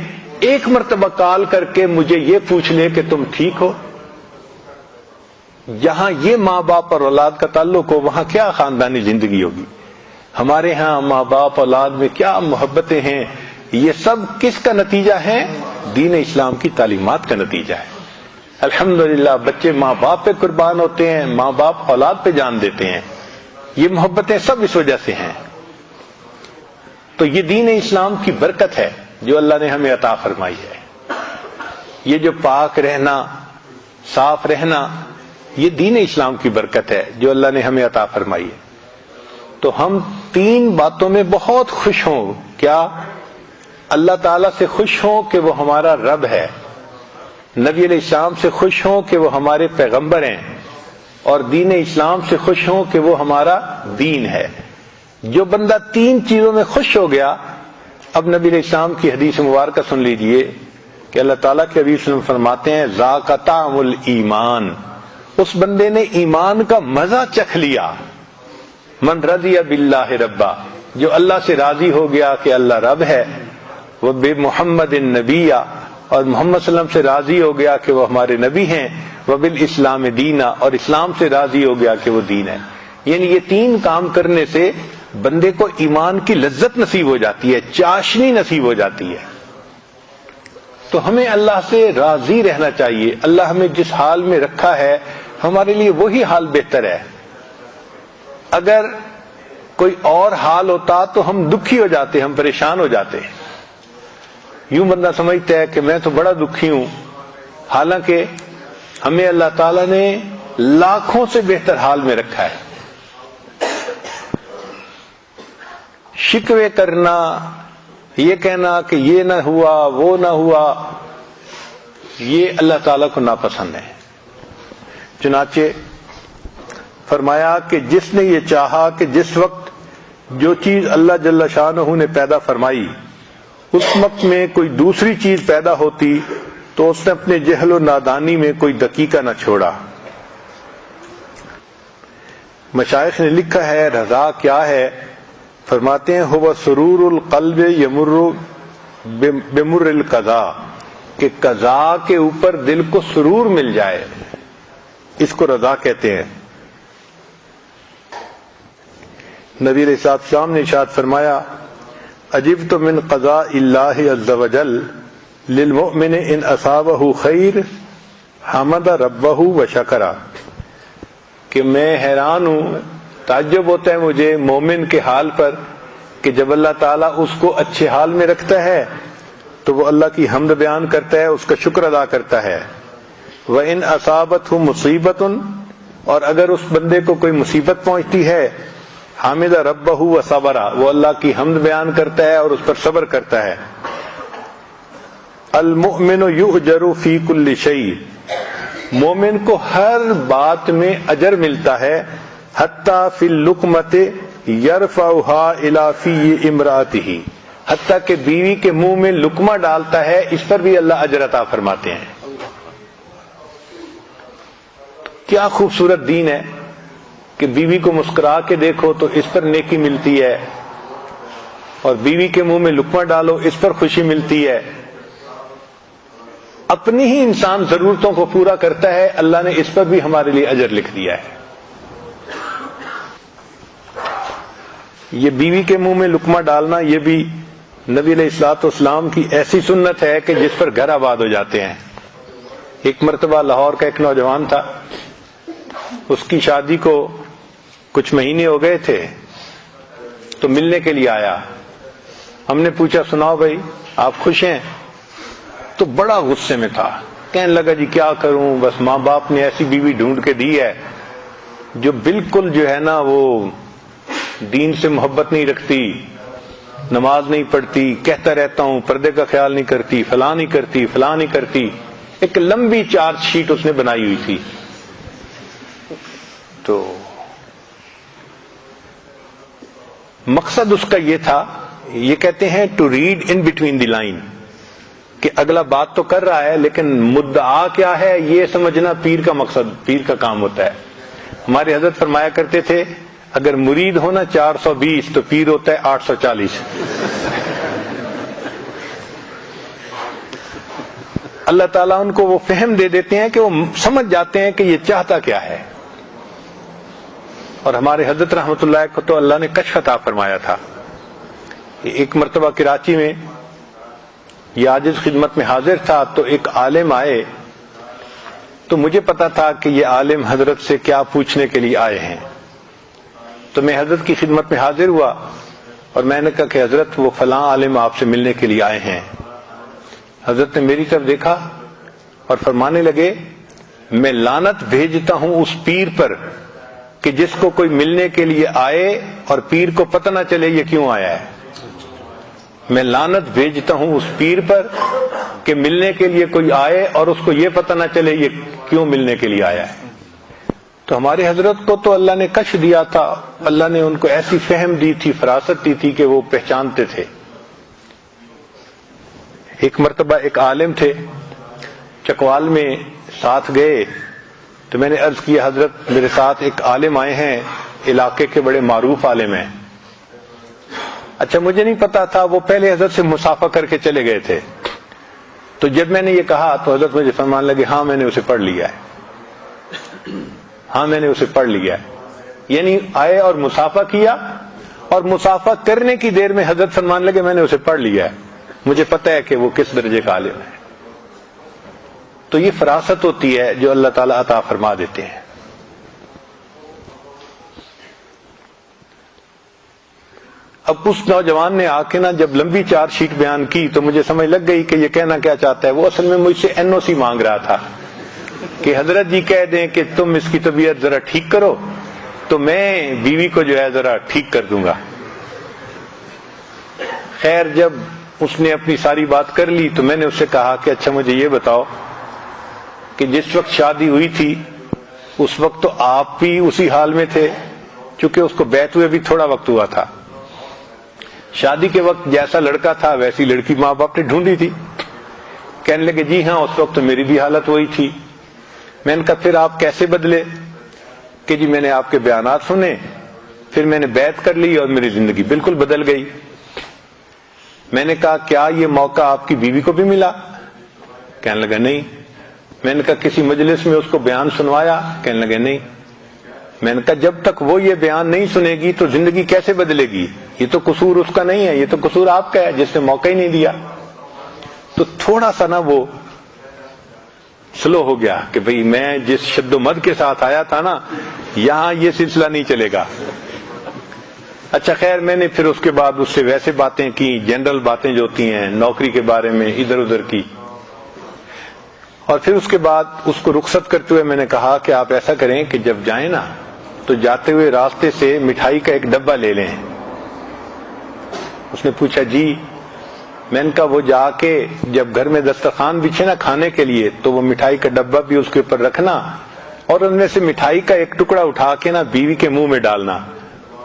1 مرتبہ کال کر کے مجھے یہ پوچھ لے کہ تم ٹھیک ہو۔ جہاں یہ ماں باپ اور اولاد کا تعلق ہو وہاں کیا خاندانی زندگی ہوگی؟ ہمارے ہاں ماں باپ اولاد میں کیا محبتیں ہیں، یہ سب کس کا نتیجہ ہے؟ دین اسلام کی تعلیمات کا نتیجہ ہے۔ الحمدللہ بچے ماں باپ پہ قربان ہوتے ہیں، ماں باپ اولاد پہ جان دیتے ہیں، یہ محبتیں سب اس وجہ سے ہیں۔ تو یہ دین اسلام کی برکت ہے جو اللہ نے ہمیں عطا فرمائی ہے۔ یہ جو پاک رہنا، صاف رہنا، یہ دین اسلام کی برکت ہے جو اللہ نے ہمیں عطا فرمائی ہے۔ تو ہم 3 باتوں میں بہت خوش ہوں۔ کیا؟ اللہ تعالیٰ سے خوش ہوں کہ وہ ہمارا رب ہے، نبی علیہ السلام سے خوش ہوں کہ وہ ہمارے پیغمبر ہیں، اور دین اسلام سے خوش ہوں کہ وہ ہمارا دین ہے۔ جو بندہ 3 چیزوں میں خوش ہو گیا، اب نبی علیہ السلام کی حدیث مبارکہ سن لیجئے کہ اللہ تعالیٰ کے حبیب صلی اللہ علیہ وسلم فرماتے ہیں ذاق طعم الایمان، اس بندے نے ایمان کا مزہ چکھ لیا. من رضی باللہ ربا، جو اللہ سے راضی ہو گیا کہ اللہ رب ہے، وہ بے محمد النبی، اور محمد صلی اللہ علیہ وسلم سے راضی ہو گیا کہ وہ ہمارے نبی ہیں، وہ بالاسلام دینا، اور اسلام سے راضی ہو گیا کہ وہ دین ہے. یعنی یہ تین کام کرنے سے بندے کو ایمان کی لذت نصیب ہو جاتی ہے، چاشنی نصیب ہو جاتی ہے. تو ہمیں اللہ سے راضی رہنا چاہیے. اللہ ہمیں جس حال میں رکھا ہے ہمارے لیے وہی حال بہتر ہے. اگر کوئی اور حال ہوتا تو ہم دکھی ہو جاتے، ہم پریشان ہو جاتے. یوں بندہ سمجھتا ہے کہ میں تو بڑا دکھی ہوں، حالانکہ ہمیں اللہ تعالیٰ نے لاکھوں سے بہتر حال میں رکھا ہے. شکوے کرنا، یہ کہنا کہ یہ نہ ہوا وہ نہ ہوا، یہ اللہ تعالیٰ کو ناپسند ہے. چنانچہ فرمایا کہ جس نے یہ چاہا کہ جس وقت جو چیز اللہ جل شانہ نے پیدا فرمائی اس وقت میں کوئی دوسری چیز پیدا ہوتی تو اس نے اپنے جہل و نادانی میں کوئی دقیقہ نہ چھوڑا. مشائخ نے لکھا ہے رضا کیا ہے، فرماتے ہیں ہوا سرور القلب یمر بمر القضاء، کہ قضاء کے اوپر دل کو سرور مل جائے، اس کو رضا کہتے ہیں. نبی علیہ السلام نے ارشاد فرمایا عجبت من قضاء اللہ عز وجل للمؤمن ان اصابہ خیر حمد ربہ وشکرہ، کہ میں حیران ہوں، تعجب ہوتا ہے مجھے مومن کے حال پر کہ جب اللہ تعالیٰ اس کو اچھے حال میں رکھتا ہے تو وہ اللہ کی حمد بیان کرتا ہے، اس کا شکر ادا کرتا ہے. وَإِنْ أَصَابَتْهُ مُصِیبَةٌ، اور اگر اس بندے کو کوئی مصیبت پہنچتی ہے حامد ربہ وصبرا، وہ اللہ کی حمد بیان کرتا ہے اور اس پر صبر کرتا ہے. المؤمن یؤجر فی کل شیء، مومن کو ہر بات میں اجر ملتا ہے، حتی فی اللقمۃ یرفعها الی فی امرأتہ، حتیٰ کہ بیوی کے منہ میں لقمہ ڈالتا ہے اس پر بھی اللہ اجر عطا فرماتے ہیں. کیا خوبصورت دین ہے کہ بیوی کو مسکرا کے دیکھو تو اس پر نیکی ملتی ہے، اور بیوی کے منہ میں لقمہ ڈالو اس پر خوشی ملتی ہے. اپنی ہی انسان ضرورتوں کو پورا کرتا ہے، اللہ نے اس پر بھی ہمارے لیے اجر لکھ دیا ہے. یہ بیوی کے منہ میں لقمہ ڈالنا یہ بھی نبی علیہ الصلوۃ والسلام کی ایسی سنت ہے کہ جس پر گھر آباد ہو جاتے ہیں. ایک مرتبہ لاہور کا ایک نوجوان تھا، اس کی شادی کو کچھ مہینے ہو گئے تھے تو ملنے کے لیے آیا. ہم نے پوچھا سناؤ بھائی آپ خوش ہیں؟ تو بڑا غصے میں تھا، کہنے لگا جی کیا کروں، بس ماں باپ نے ایسی بیوی ڈھونڈ کے دی ہے جو بالکل جو ہے نا وہ دین سے محبت نہیں رکھتی، نماز نہیں پڑھتی، کہتا رہتا ہوں پردے کا خیال نہیں کرتی، فلاں نہیں کرتی فلاں نہیں کرتی. ایک لمبی چارج شیٹ اس نے بنائی ہوئی تھی. تو مقصد اس کا یہ تھا، یہ کہتے ہیں to read in between the line, کہ اگلا بات تو کر رہا ہے لیکن مدعا کیا ہے یہ سمجھنا پیر کا مقصد، پیر کا کام ہوتا ہے. ہمارے حضرت فرمایا کرتے تھے اگر مرید ہونا 420 تو پیر ہوتا ہے 840. اللہ تعالیٰ ان کو وہ فہم دے دیتے ہیں کہ وہ سمجھ جاتے ہیں کہ یہ چاہتا کیا ہے. اور ہمارے حضرت رحمۃ اللہ کو تو اللہ نے کشف عطا فرمایا تھا. ایک مرتبہ کراچی میں یہ عاجز خدمت میں حاضر تھا تو ایک عالم آئے، تو مجھے پتا تھا کہ یہ عالم حضرت سے کیا پوچھنے کے لیے آئے ہیں. تو میں حضرت کی خدمت میں حاضر ہوا اور میں نے کہا کہ حضرت وہ فلاں عالم آپ سے ملنے کے لیے آئے ہیں. حضرت نے میری طرف دیکھا اور فرمانے لگے میں لعنت بھیجتا ہوں اس پیر پر کہ جس کو کوئی ملنے کے لیے آئے اور پیر کو پتہ نہ چلے یہ کیوں آیا ہے. میں لعنت بھیجتا ہوں اس پیر پر کہ ملنے کے لیے کوئی آئے اور اس کو یہ پتہ نہ چلے یہ کیوں ملنے کے لیے آیا ہے. تو ہمارے حضرت کو تو اللہ نے کشف دیا تھا، اللہ نے ان کو ایسی فہم دی تھی، فراست دی تھی کہ وہ پہچانتے تھے. ایک مرتبہ ایک عالم تھے چکوال میں ساتھ گئے تو میں نے عرض کیا حضرت میرے ساتھ ایک عالم آئے ہیں، علاقے کے بڑے معروف عالم ہیں. اچھا مجھے نہیں پتا تھا، وہ پہلے حضرت سے مصافحہ کر کے چلے گئے تھے. تو جب میں نے یہ کہا تو حضرت مجھے فرمان لگے ہاں میں نے اسے پڑھ لیا ہے، ہاں میں نے اسے پڑھ لیا ہے. یعنی آئے اور مصافحہ کیا، اور مصافحہ کرنے کی دیر میں حضرت فرمان لگے میں نے اسے پڑھ لیا ہے، مجھے پتہ ہے کہ وہ کس درجے کا عالم ہے. تو یہ فراست ہوتی ہے جو اللہ تعالیٰ عطا فرما دیتے ہیں. اب اس نوجوان نے آ کے نا جب لمبی چارج شیٹ بیان کی تو مجھے سمجھ لگ گئی کہ یہ کہنا کیا چاہتا ہے. وہ اصل میں مجھ سے NOC مانگ رہا تھا کہ حضرت جی کہہ دیں کہ تم اس کی طبیعت ذرا ٹھیک کرو تو میں بیوی کو جو ہے ذرا ٹھیک کر دوں گا. خیر جب اس نے اپنی ساری بات کر لی تو میں نے اس سے کہا کہ اچھا مجھے یہ بتاؤ کہ جس وقت شادی ہوئی تھی اس وقت تو آپ بھی اسی حال میں تھے، چونکہ اس کو بیعت ہوئے بھی تھوڑا وقت ہوا تھا. شادی کے وقت جیسا لڑکا تھا ویسی لڑکی ماں باپ نے ڈھونڈی تھی. کہنے لگے جی ہاں اس وقت تو میری بھی حالت وہی تھی. میں نے کہا پھر آپ کیسے بدلے؟ کہ جی میں نے آپ کے بیانات سنے، پھر میں نے بیعت کر لی اور میری زندگی بالکل بدل گئی. میں نے کہا کیا یہ موقع آپ کی بیوی کو بھی ملا؟ کہنے لگا نہیں. میں نے کہا کسی مجلس میں اس کو بیان سنوایا؟ کہنے لگے نہیں. میں نے کہا جب تک وہ یہ بیان نہیں سنے گی تو زندگی کیسے بدلے گی؟ یہ تو قصور اس کا نہیں ہے، یہ تو قصور آپ کا ہے جس نے موقع ہی نہیں دیا. تو تھوڑا سا نا وہ سلو ہو گیا کہ بھئی میں جس شد و مد کے ساتھ آیا تھا نا یہاں یہ سلسلہ نہیں چلے گا. اچھا خیر میں نے پھر اس کے بعد اس سے ویسے باتیں کی، جنرل باتیں جو ہوتی ہیں نوکری کے بارے میں ادھر ادھر کی. اور پھر اس کے بعد اس کو رخصت کرتے ہوئے میں نے کہا کہ آپ ایسا کریں کہ جب جائیں نا تو جاتے ہوئے راستے سے مٹھائی کا ایک ڈبہ لے لیں. اس نے پوچھا جی؟ میں نے کہا وہ جا کے جب گھر میں دسترخوان بچھے نا کھانے کے لیے تو وہ مٹھائی کا ڈبہ بھی اس کے اوپر رکھنا اور ان میں سے مٹھائی کا ایک ٹکڑا اٹھا کے نا بیوی کے منہ میں ڈالنا.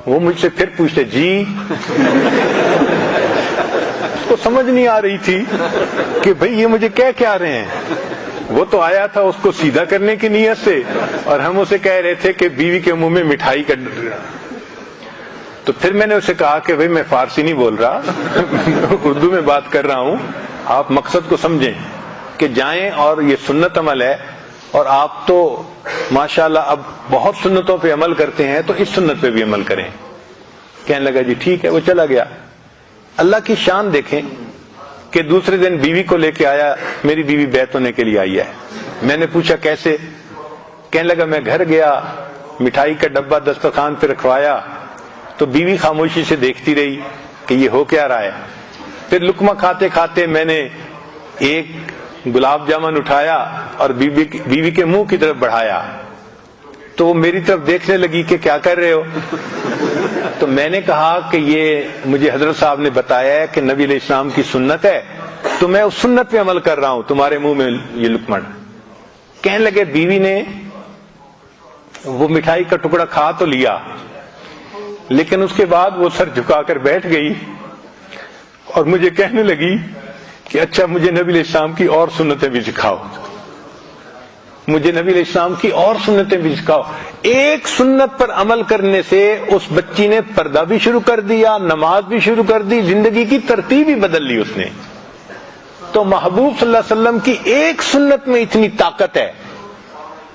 وہ مجھ سے پھر پوچھتے جی؟ اس کو سمجھ نہیں آ رہی تھی کہ بھئی یہ مجھے کہہ کیا رہے ہیں. وہ تو آیا تھا اس کو سیدھا کرنے کی نیت سے اور ہم اسے کہہ رہے تھے کہ بیوی کے منہ میں مٹھائی کا. تو پھر میں نے اسے کہا کہ بھئی میں فارسی نہیں بول رہا اردو میں بات کر رہا ہوں، آپ مقصد کو سمجھیں کہ جائیں اور یہ سنت عمل ہے اور آپ تو ماشاءاللہ اب بہت سنتوں پہ عمل کرتے ہیں تو اس سنت پہ بھی عمل کریں. کہنے لگا جی ٹھیک ہے. وہ چلا گیا. اللہ کی شان دیکھیں کہ دوسرے دن بیوی کو لے کے آیا، میری بیوی بیعت ہونے کے لیے آئی ہے. میں نے پوچھا کیسے؟ کہنے لگا میں گھر گیا، مٹھائی کا ڈبہ دسترخوان پہ رکھوایا تو بیوی خاموشی سے دیکھتی رہی کہ یہ ہو کیا رہا ہے. پھر لقمہ کھاتے کھاتے میں نے ایک گلاب جامن اٹھایا اور بیوی کے منہ کی طرف بڑھایا تو وہ میری طرف دیکھنے لگی کہ کیا کر رہے ہو؟ تو میں نے کہا کہ یہ مجھے حضرت صاحب نے بتایا ہے کہ نبی علیہ السلام کی سنت ہے تو میں اس سنت پہ عمل کر رہا ہوں، تمہارے منہ میں یہ لقمہ. کہنے لگے بیوی نے وہ مٹھائی کا ٹکڑا کھا تو لیا لیکن اس کے بعد وہ سر جھکا کر بیٹھ گئی اور مجھے کہنے لگی کہ اچھا مجھے نبی علیہ السلام کی اور سنتیں بھی سکھاؤ، مجھے نبی علیہ السلام کی اور سنتیں بھی سکھاؤ. ایک سنت پر عمل کرنے سے اس بچی نے پردہ بھی شروع کر دیا، نماز بھی شروع کر دی، زندگی کی ترتیب ہی بدل لی اس نے. تو محبوب صلی اللہ علیہ وسلم کی ایک سنت میں اتنی طاقت ہے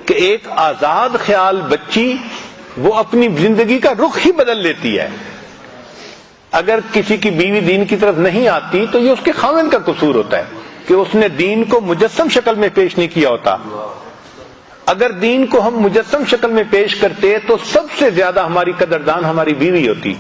کہ ایک آزاد خیال بچی وہ اپنی زندگی کا رخ ہی بدل لیتی ہے. اگر کسی کی بیوی دین کی طرف نہیں آتی تو یہ اس کے خاوند کا قصور ہوتا ہے کہ اس نے دین کو مجسم شکل میں پیش نہیں کیا ہوتا. اگر دین کو ہم مجسم شکل میں پیش کرتے تو سب سے زیادہ ہماری قدردان ہماری بیوی ہوتی.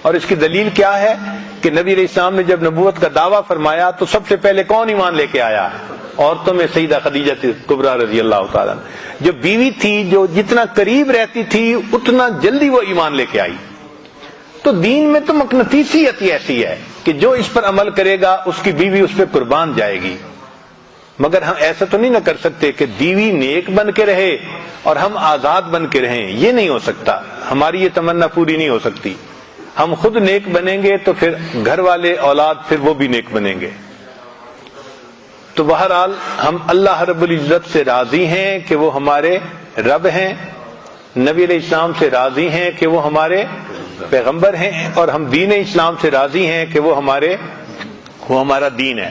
اور اس کی دلیل کیا ہے کہ نبی علیہ السلام نے جب نبوت کا دعویٰ فرمایا تو سب سے پہلے کون ایمان لے کے آیا؟ عورتوں میں سیدہ خدیجہ کبریٰ رضی اللہ تعالیٰ. جو بیوی تھی جو جتنا قریب رہتی تھی اتنا جلدی وہ ایمان لے کے آئی. تو دین میں تو مقناطیسیت ایسی ہے کہ جو اس پر عمل کرے گا اس کی بیوی اس پہ قربان جائے گی. مگر ہم ایسا تو نہیں نہ کر سکتے کہ بیوی نیک بن کے رہے اور ہم آزاد بن کے رہیں. یہ نہیں ہو سکتا، ہماری یہ تمنا پوری نہیں ہو سکتی. ہم خود نیک بنیں گے تو پھر گھر والے اولاد پھر وہ بھی نیک بنیں گے. تو بہرحال ہم اللہ رب العزت سے راضی ہیں کہ وہ ہمارے رب ہیں، نبی علیہ السلام سے راضی ہیں کہ وہ ہمارے پیغمبر ہیں، اور ہم دین اسلام سے راضی ہیں کہ وہ ہمارا دین ہے۔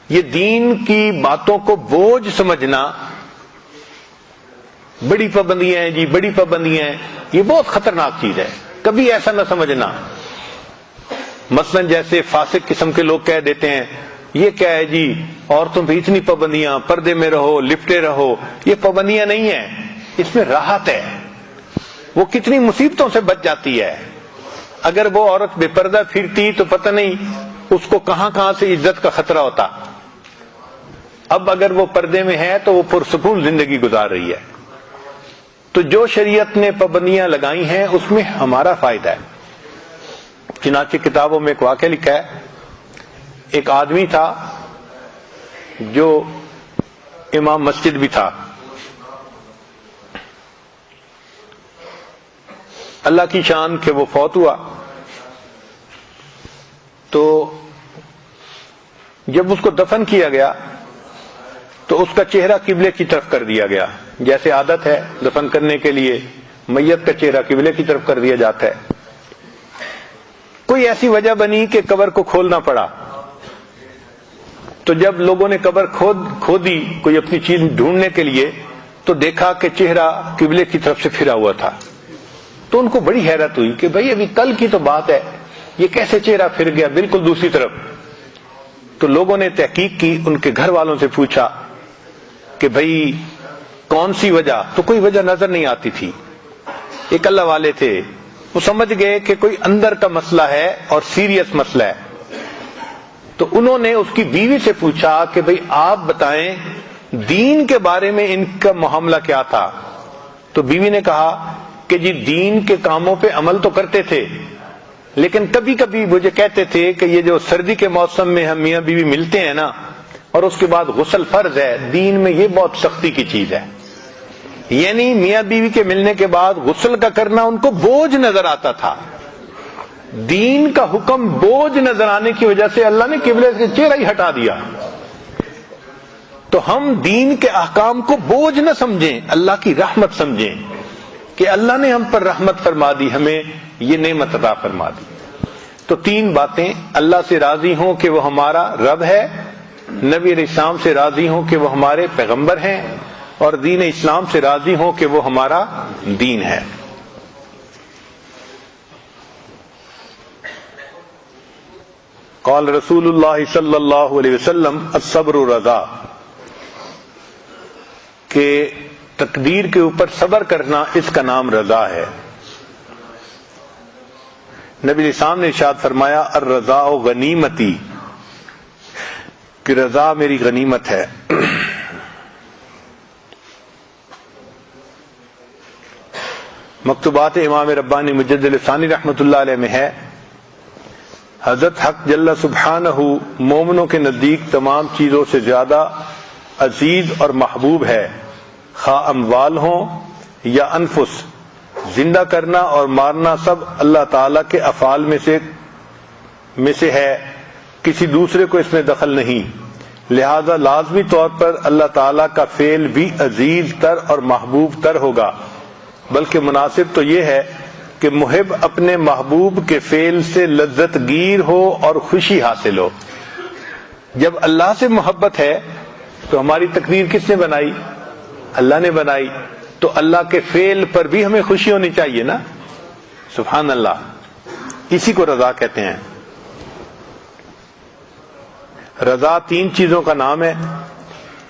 یہ دین کی باتوں کو بوجھ سمجھنا، بڑی پابندیاں ہیں جی، بڑی پابندیاں ہیں، یہ بہت خطرناک چیز ہے۔ کبھی ایسا نہ سمجھنا۔ مثلا جیسے فاسق قسم کے لوگ کہہ دیتے ہیں یہ کیا ہے جی، عورتوں پہ اتنی پابندیاں، پردے میں رہو، لپٹے رہو۔ یہ پابندیاں نہیں ہیں، اس میں راحت ہے، وہ کتنی مصیبتوں سے بچ جاتی ہے۔ اگر وہ عورت بے پردہ پھرتی تو پتہ نہیں اس کو کہاں کہاں سے عزت کا خطرہ ہوتا۔ اب اگر وہ پردے میں ہے تو وہ پرسکون زندگی گزار رہی ہے۔ تو جو شریعت نے پابندیاں لگائی ہیں اس میں ہمارا فائدہ ہے۔ چنانچہ کتابوں میں ایک واقعہ لکھا ہے، ایک آدمی تھا جو امام مسجد بھی تھا۔ اللہ کی شان کہ وہ فوت ہوا، تو جب اس کو دفن کیا گیا تو اس کا چہرہ قبلے کی طرف کر دیا گیا۔ جیسے عادت ہے دفن کرنے کے لیے میت کا چہرہ قبلے کی طرف کر دیا جاتا ہے۔ کوئی ایسی وجہ بنی کہ قبر کو کھولنا پڑا، تو جب لوگوں نے قبر کھودی کوئی اپنی چیز ڈھونڈنے کے لیے، تو دیکھا کہ چہرہ قبلے کی طرف سے پھرا ہوا تھا۔ تو ان کو بڑی حیرت ہوئی کہ بھئی ابھی کل کی تو بات ہے، یہ کیسے چہرہ پھر گیا بالکل دوسری طرف۔ تو لوگوں نے تحقیق کی، ان کے گھر والوں سے پوچھا کہ بھئی کون سی وجہ؟ تو کوئی وجہ نظر نہیں آتی تھی۔ ایک اللہ والے تھے، وہ سمجھ گئے کہ کوئی اندر کا مسئلہ ہے اور سیریس مسئلہ ہے۔ تو انہوں نے اس کی بیوی سے پوچھا کہ بھئی آپ بتائیں دین کے بارے میں ان کا معاملہ کیا تھا؟ تو بیوی نے کہا کہ جی دین کے کاموں پہ عمل تو کرتے تھے، لیکن کبھی کبھی مجھے کہتے تھے کہ یہ جو سردی کے موسم میں ہم میاں بیوی ملتے ہیں نا، اور اس کے بعد غسل فرض ہے، دین میں یہ بہت سختی کی چیز ہے۔ یعنی میاں بیوی کے ملنے کے بعد غسل کا کرنا ان کو بوجھ نظر آتا تھا۔ دین کا حکم بوجھ نظر آنے کی وجہ سے اللہ نے قبلے سے چہرہ ہی ہٹا دیا۔ تو ہم دین کے احکام کو بوجھ نہ سمجھیں، اللہ کی رحمت سمجھیں کہ اللہ نے ہم پر رحمت فرما دی، ہمیں یہ نعمت عطا فرما دی۔ تو تین باتیں، اللہ سے راضی ہوں کہ وہ ہمارا رب ہے، نبی علیہ السلام سے راضی ہوں کہ وہ ہمارے پیغمبر ہیں، اور دین اسلام سے راضی ہوں کہ وہ ہمارا دین ہے۔ قال رسول اللہ صلی اللہ علیہ وسلم الصبر رضا، کہ تقدیر کے اوپر صبر کرنا اس کا نام رضا ہے۔ نبی علیہ السلام نے ارشاد فرمایا الرضا غنیمتی، کہ رضا میری غنیمت ہے۔ مکتوبات امام ربانی مجدد ثانی رحمۃ اللہ علیہ میں ہے، حضرت حق جل سبحانہ مومنوں کے نزدیک تمام چیزوں سے زیادہ عزیز اور محبوب ہے، خواہ اموال ہوں یا انفس۔ زندہ کرنا اور مارنا سب اللہ تعالی کے افعال میں سے ہے، کسی دوسرے کو اس میں دخل نہیں، لہذا لازمی طور پر اللہ تعالی کا فعل بھی عزیز تر اور محبوب تر ہوگا۔ بلکہ مناسب تو یہ ہے کہ محب اپنے محبوب کے فعل سے لذت گیر ہو اور خوشی حاصل ہو۔ جب اللہ سے محبت ہے تو ہماری تقدیر کس نے بنائی؟ اللہ نے بنائی، تو اللہ کے فعل پر بھی ہمیں خوشی ہونی چاہیے نا۔ سبحان اللہ، اسی کو رضا کہتے ہیں۔ رضا تین چیزوں کا نام ہے۔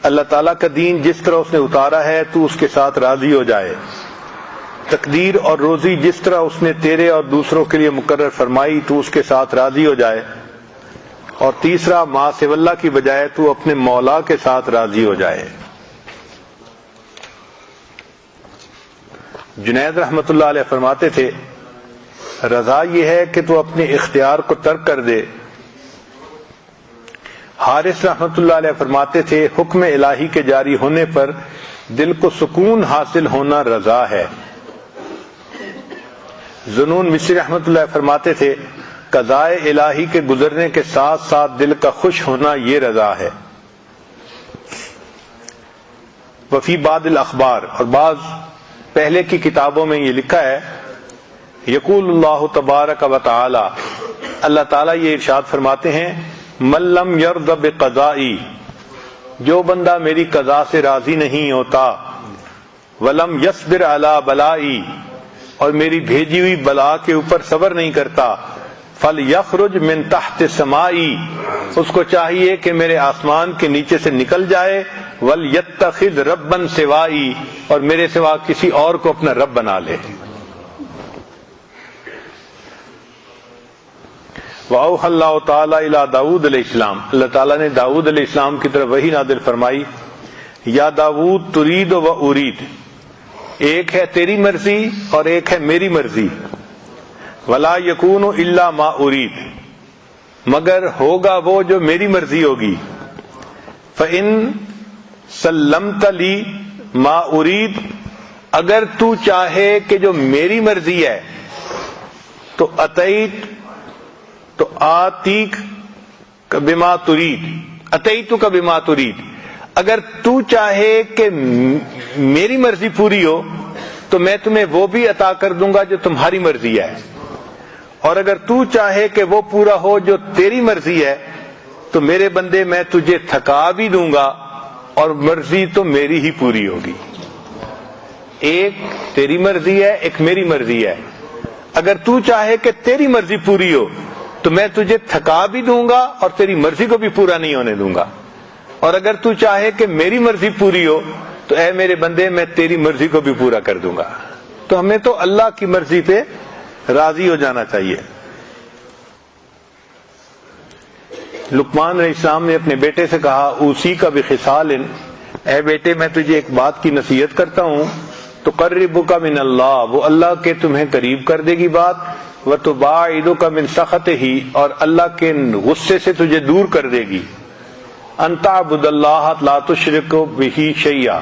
اللہ تعالیٰ کا دین جس طرح اس نے اتارا ہے تو اس کے ساتھ راضی ہو جائے، تقدیر اور روزی جس طرح اس نے تیرے اور دوسروں کے لیے مقرر فرمائی تو اس کے ساتھ راضی ہو جائے، اور تیسرا ما سوی اللہ کی بجائے تو اپنے مولا کے ساتھ راضی ہو جائے۔ جنید رحمت اللہ علیہ فرماتے تھے رضا یہ ہے کہ تو اپنے اختیار کو ترک کر دے۔ حارث رحمت اللہ علیہ فرماتے تھے حکم الہی کے جاری ہونے پر دل کو سکون حاصل ہونا رضا ہے۔ ذنون مصری رحمت اللہ فرماتے تھے قضاء الہی کے گزرنے کے ساتھ ساتھ دل کا خوش ہونا یہ رضا ہے۔ وفی بعض الاخبار، اور بعض پہلے کی کتابوں میں یہ لکھا ہے، یقول اللہ تبارک و تعالی، اللہ تعالیٰ یہ ارشاد فرماتے ہیں، من لم یرض بقضائی، جو بندہ میری قضا سے راضی نہیں ہوتا، ولم یصبر علی بلائی، اور میری بھیجی ہوئی بلا کے اوپر صبر نہیں کرتا، فلیخرج من تحت سمائی، اس کو چاہیے کہ میرے آسمان کے نیچے سے نکل جائے، ولیتخذ ربا سوائی، اور میرے سوا کسی اور کو اپنا رب بنا لے۔ وَأَوْحَى اللَّهُ تَعَالَى إِلَىٰ داؤد علیہ السلام، اللہ تعالیٰ نے داؤد علیہ السلام کی طرف وحی نازل فرمائی، یا داؤد ترید و ارید، ایک ہے تیری مرضی اور ایک ہے میری مرضی، ولا یکون الا ما ارید، مگر ہوگا وہ جو میری مرضی ہوگی، فإن سلمت لی ما ارید، اگر تو چاہے کہ جو میری مرضی ہے تو اتیت، تو آتیک بما ترید، اتیتو کا بما ترید، اگر تو چاہے کہ میری مرضی پوری ہو تو میں تمہیں وہ بھی عطا کر دوں گا جو تمہاری مرضی ہے، اور اگر تو چاہے کہ وہ پورا ہو جو تیری مرضی ہے تو میرے بندے میں تجھے تھکا بھی دوں گا، اور مرضی تو میری ہی پوری ہوگی۔ ایک تیری مرضی ہے، ایک میری مرضی ہے، اگر تو چاہے کہ تیری مرضی پوری ہو تو میں تجھے تھکا بھی دوں گا اور تیری مرضی کو بھی پورا نہیں ہونے دوں گا، اور اگر تو چاہے کہ میری مرضی پوری ہو تو اے میرے بندے میں تیری مرضی کو بھی پورا کر دوں گا۔ تو ہمیں تو اللہ کی مرضی پہ راضی ہو جانا چاہیے۔ لقمان علیہ السلام نے اپنے بیٹے سے کہا، اوصی کا بخصال، اے بیٹے میں تجھے ایک بات کی نصیحت کرتا ہوں، تقربک من اللہ، وہ اللہ کے تمہیں قریب کر دے گی بات، وتباعدک من سخطہ، اور اللہ کے غصے سے تجھے دور کر دے گی، ان تعبد اللہ لا تشرک بہ شیئا،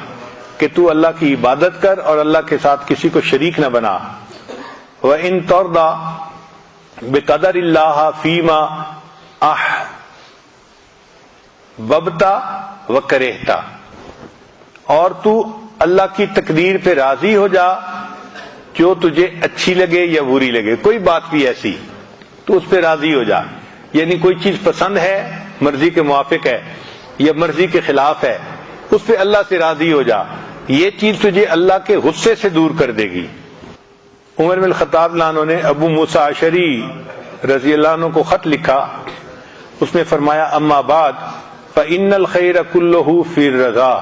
کہ تو اللہ کی عبادت کر اور اللہ کے ساتھ کسی کو شریک نہ بنا، وَإِن تَرْضَى بِقَدَرِ اللَّهِ فِيمَا أَحْبَبْتَ وَكَرِهْتَ، اور تو اللہ کی تقدیر پہ راضی ہو جا جو تجھے اچھی لگے یا بری لگے، کوئی بات بھی ایسی تو اس پہ راضی ہو جا، یعنی کوئی چیز پسند ہے مرضی کے موافق ہے یا مرضی کے خلاف ہے، اس پہ اللہ سے راضی ہو جا، یہ چیز تجھے اللہ کے غصے سے دور کر دے گی۔ عمر بن الخطاب عنہ نے ابو موسیٰ اشعری رضی اللہ عنہ کو خط لکھا، اس میں فرمایا، اما بعد فإن الخیر کلہ فی الرضا،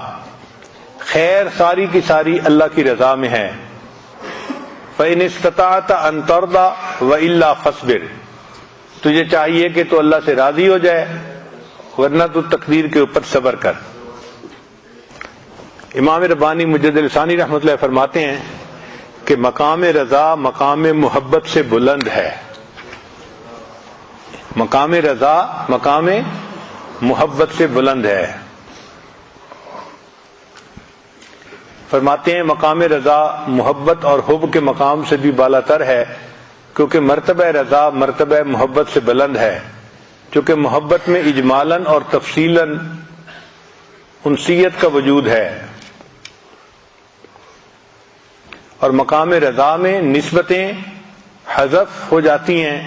خیر ساری کی ساری اللہ کی رضا میں ہے، فإن استطعت ان ترضى وإلا فاصبر، تجھے چاہیے کہ تو اللہ سے راضی ہو جائے ورنہ تو تقدیر کے اوپر صبر کر۔ امام ربانی مجدد لسانی رحمۃ اللہ فرماتے ہیں کہ مقام رضا مقام محبت سے بلند ہے، مقام رضا مقام محبت سے بلند ہے۔ فرماتے ہیں مقام رضا محبت اور حب کے مقام سے بھی بالا تر ہے، کیونکہ مرتبہ رضا مرتبہ محبت سے بلند ہے، چونکہ محبت میں اجمالاً اور تفصیلاً انسیت کا وجود ہے، اور مقام رضا میں نسبتیں حذف ہو جاتی ہیں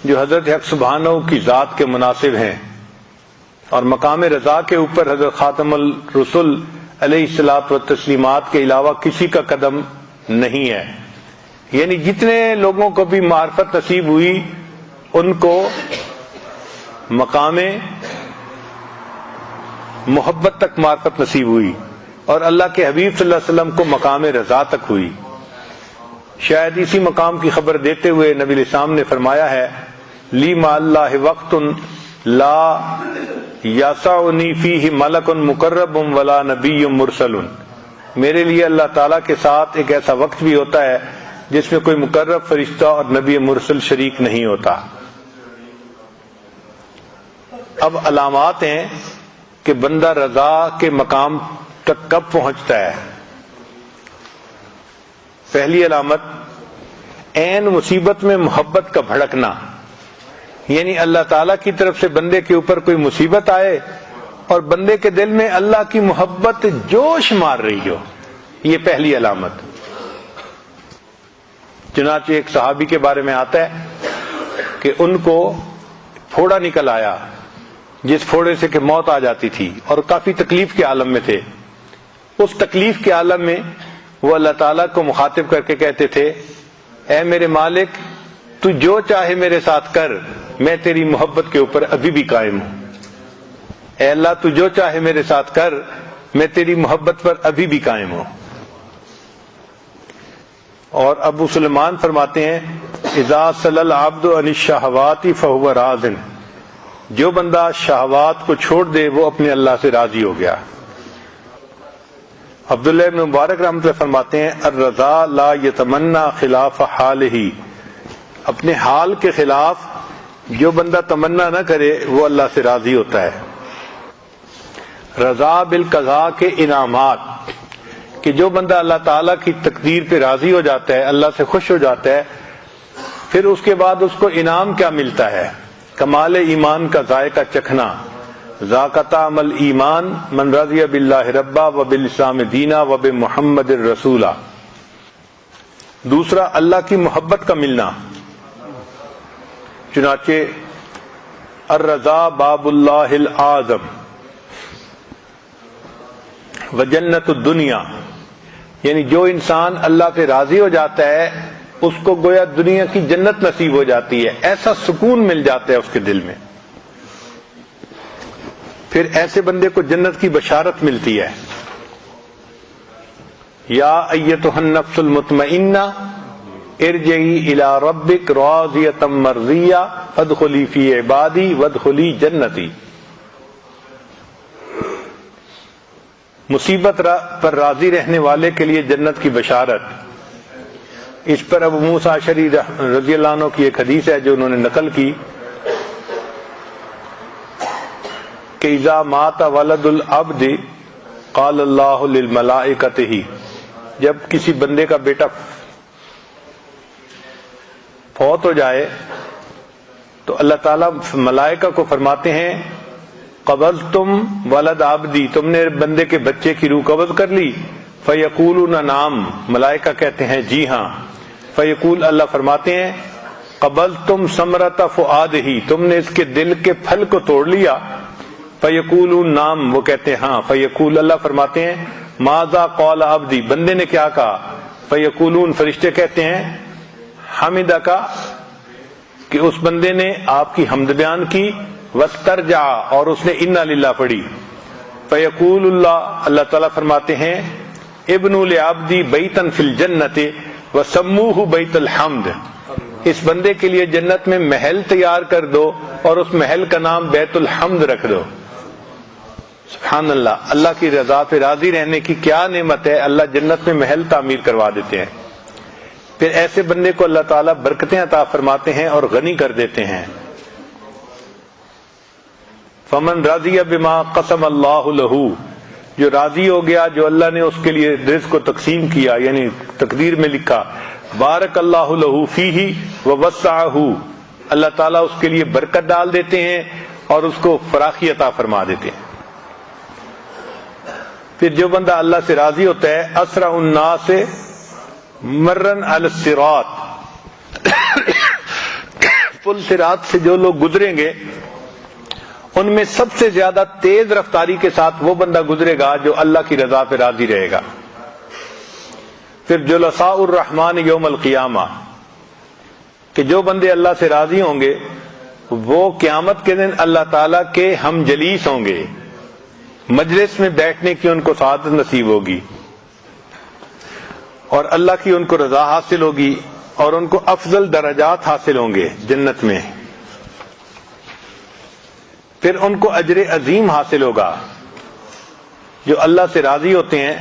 جو حضرت حق سبحانہ کی ذات کے مناسب ہیں، اور مقام رضا کے اوپر حضرت خاتم الرسل علیہ الصلوۃ والتسلیمات کے علاوہ کسی کا قدم نہیں ہے، یعنی جتنے لوگوں کو بھی معرفت نصیب ہوئی ان کو مقام محبت تک معرفت نصیب ہوئی، اور اللہ کے حبیب صلی اللہ علیہ وسلم کو مقام رضا تک ہوئی۔ شاید اسی مقام کی خبر دیتے ہوئے نبی علیہ السلام نے فرمایا ہے، لی مع اللہ وقت لا یسعنی فیہ ملک مقرب ولا نبی مرسل، میرے لیے اللہ تعالیٰ کے ساتھ ایک ایسا وقت بھی ہوتا ہے جس میں کوئی مقرب فرشتہ اور نبی مرسل شریک نہیں ہوتا۔ اب علامات ہیں کہ بندہ رضا کے مقام تک کب پہنچتا ہے۔ پہلی علامت عین مصیبت میں محبت کا بھڑکنا، یعنی اللہ تعالیٰ کی طرف سے بندے کے اوپر کوئی مصیبت آئے اور بندے کے دل میں اللہ کی محبت جوش مار رہی ہو، یہ پہلی علامت۔ چنانچہ ایک صحابی کے بارے میں آتا ہے کہ ان کو پھوڑا نکل آیا، جس پھوڑے سے کہ موت آ جاتی تھی، اور کافی تکلیف کے عالم میں تھے۔ اس تکلیف کے عالم میں وہ اللہ تعالیٰ کو مخاطب کر کے کہتے تھے، اے میرے مالک، تو جو چاہے میرے ساتھ کر، میں تیری محبت کے اوپر ابھی بھی قائم ہوں۔ اے اللہ، تو جو چاہے میرے ساتھ کر، میں تیری محبت پر ابھی بھی قائم ہوں۔ اور ابو سلیمان فرماتے ہیں، اذا صلی العبد عن الشہوات فہو راض، جو بندہ شہوات کو چھوڑ دے وہ اپنے اللہ سے راضی ہو گیا۔ عبداللہ ابن مبارک رحمۃ اللہ فرماتے ہیں، الرضا لا یتمنا خلاف حالہ، اپنے حال کے خلاف جو بندہ تمنا نہ کرے وہ اللہ سے راضی ہوتا ہے۔ رضا بالقضاء کے انعامات، کہ جو بندہ اللہ تعالیٰ کی تقدیر پہ راضی ہو جاتا ہے، اللہ سے خوش ہو جاتا ہے، پھر اس کے بعد اس کو انعام کیا ملتا ہے؟ کمال ایمان کا ذائقہ چکھنا، ذاق طعم الایمان من رضی باللہ ربا وبالاسلام دینا وبمحمد رسولا۔ دوسرا، اللہ کی محبت کا ملنا۔ چنانچہ الرضا باب اللہ الاعظم وجنت الدنیا، یعنی جو انسان اللہ پہ راضی ہو جاتا ہے اس کو گویا دنیا کی جنت نصیب ہو جاتی ہے، ایسا سکون مل جاتا ہے اس کے دل میں، پھر ایسے بندے کو جنت کی بشارت ملتی ہے، یا ایتھا النفس المطمئنہ ارجعی الی ربک راضیۃ مرضیہ فادخلی فی عبادی وادخلی جنتی۔ مصیبت پر راضی رہنے والے کے لیے جنت کی بشارت۔ اس پر ابو موسیٰ اشعری رضی اللہ عنہ کی ایک حدیث ہے جو انہوں نے نقل کی کہ اذا مات ولد العبد قال اللہ للملائکۃ، جب کسی بندے کا بیٹا فوت ہو جائے تو اللہ تعالیٰ ملائکہ کو فرماتے ہیں، قبضتم ولد عبدی، تم نے بندے کے بچے کی روح قبض کر لی؟ فیقولون نعم، ملائکہ کہتے ہیں جی ہاں۔ فیقول، اللہ فرماتے ہیں، قبضتم ثمرۃ فؤادہ، تم نے اس کے دل کے پھل کو توڑ لیا؟ فیقولون نعم، وہ کہتے ہیں ہاں۔ فیقول، اللہ فرماتے ہیں، ماذا قال عبدی، بندے نے کیا کہا؟ فیقولون، فرشتے کہتے ہیں، حمدک، کہ اس بندے نے آپ کی حمد بیان کی، واسترجع، اور اس نے انا للہ پڑھی۔ فیقول اللہ، اللہ تعالیٰ فرماتے ہیں، ابنوا لعبدی بیتا فی الجنۃ وسموہ بیت الحمد، اس بندے کے لیے جنت میں محل تیار کر دو اور اس محل کا نام بیت الحمد رکھ دو۔ سبحان اللہ، اللہ کی رضا پہ راضی رہنے کی کیا نعمت ہے، اللہ جنت میں محل تعمیر کروا دیتے ہیں۔ پھر ایسے بندے کو اللہ تعالیٰ برکتیں عطا فرماتے ہیں اور غنی کر دیتے ہیں۔ فمن رضی بما قسم اللہ لہ، جو راضی ہو گیا جو اللہ نے اس کے لیے رزق کو تقسیم کیا، یعنی تقدیر میں لکھا، بارک اللہ لہ فیہ ووسعہ، اللہ تعالیٰ اس کے لیے برکت ڈال دیتے ہیں اور اس کو فراخی عطا فرما دیتے ہیں۔ پھر جو بندہ اللہ سے راضی ہوتا ہے، اسرع الناس مرن علی الصراط، پل صراط سے جو لوگ گزریں گے ان میں سب سے زیادہ تیز رفتاری کے ساتھ وہ بندہ گزرے گا جو اللہ کی رضا پہ راضی رہے گا۔ پھر جلساء الرحمن یوم القیامہ، کہ جو بندے اللہ سے راضی ہوں گے وہ قیامت کے دن اللہ تعالیٰ کے ہم جلیس ہوں گے، مجلس میں بیٹھنے کی ان کو سعادت نصیب ہوگی اور اللہ کی ان کو رضا حاصل ہوگی اور ان کو افضل درجات حاصل ہوں گے جنت میں۔ پھر ان کو اجر عظیم حاصل ہوگا، جو اللہ سے راضی ہوتے ہیں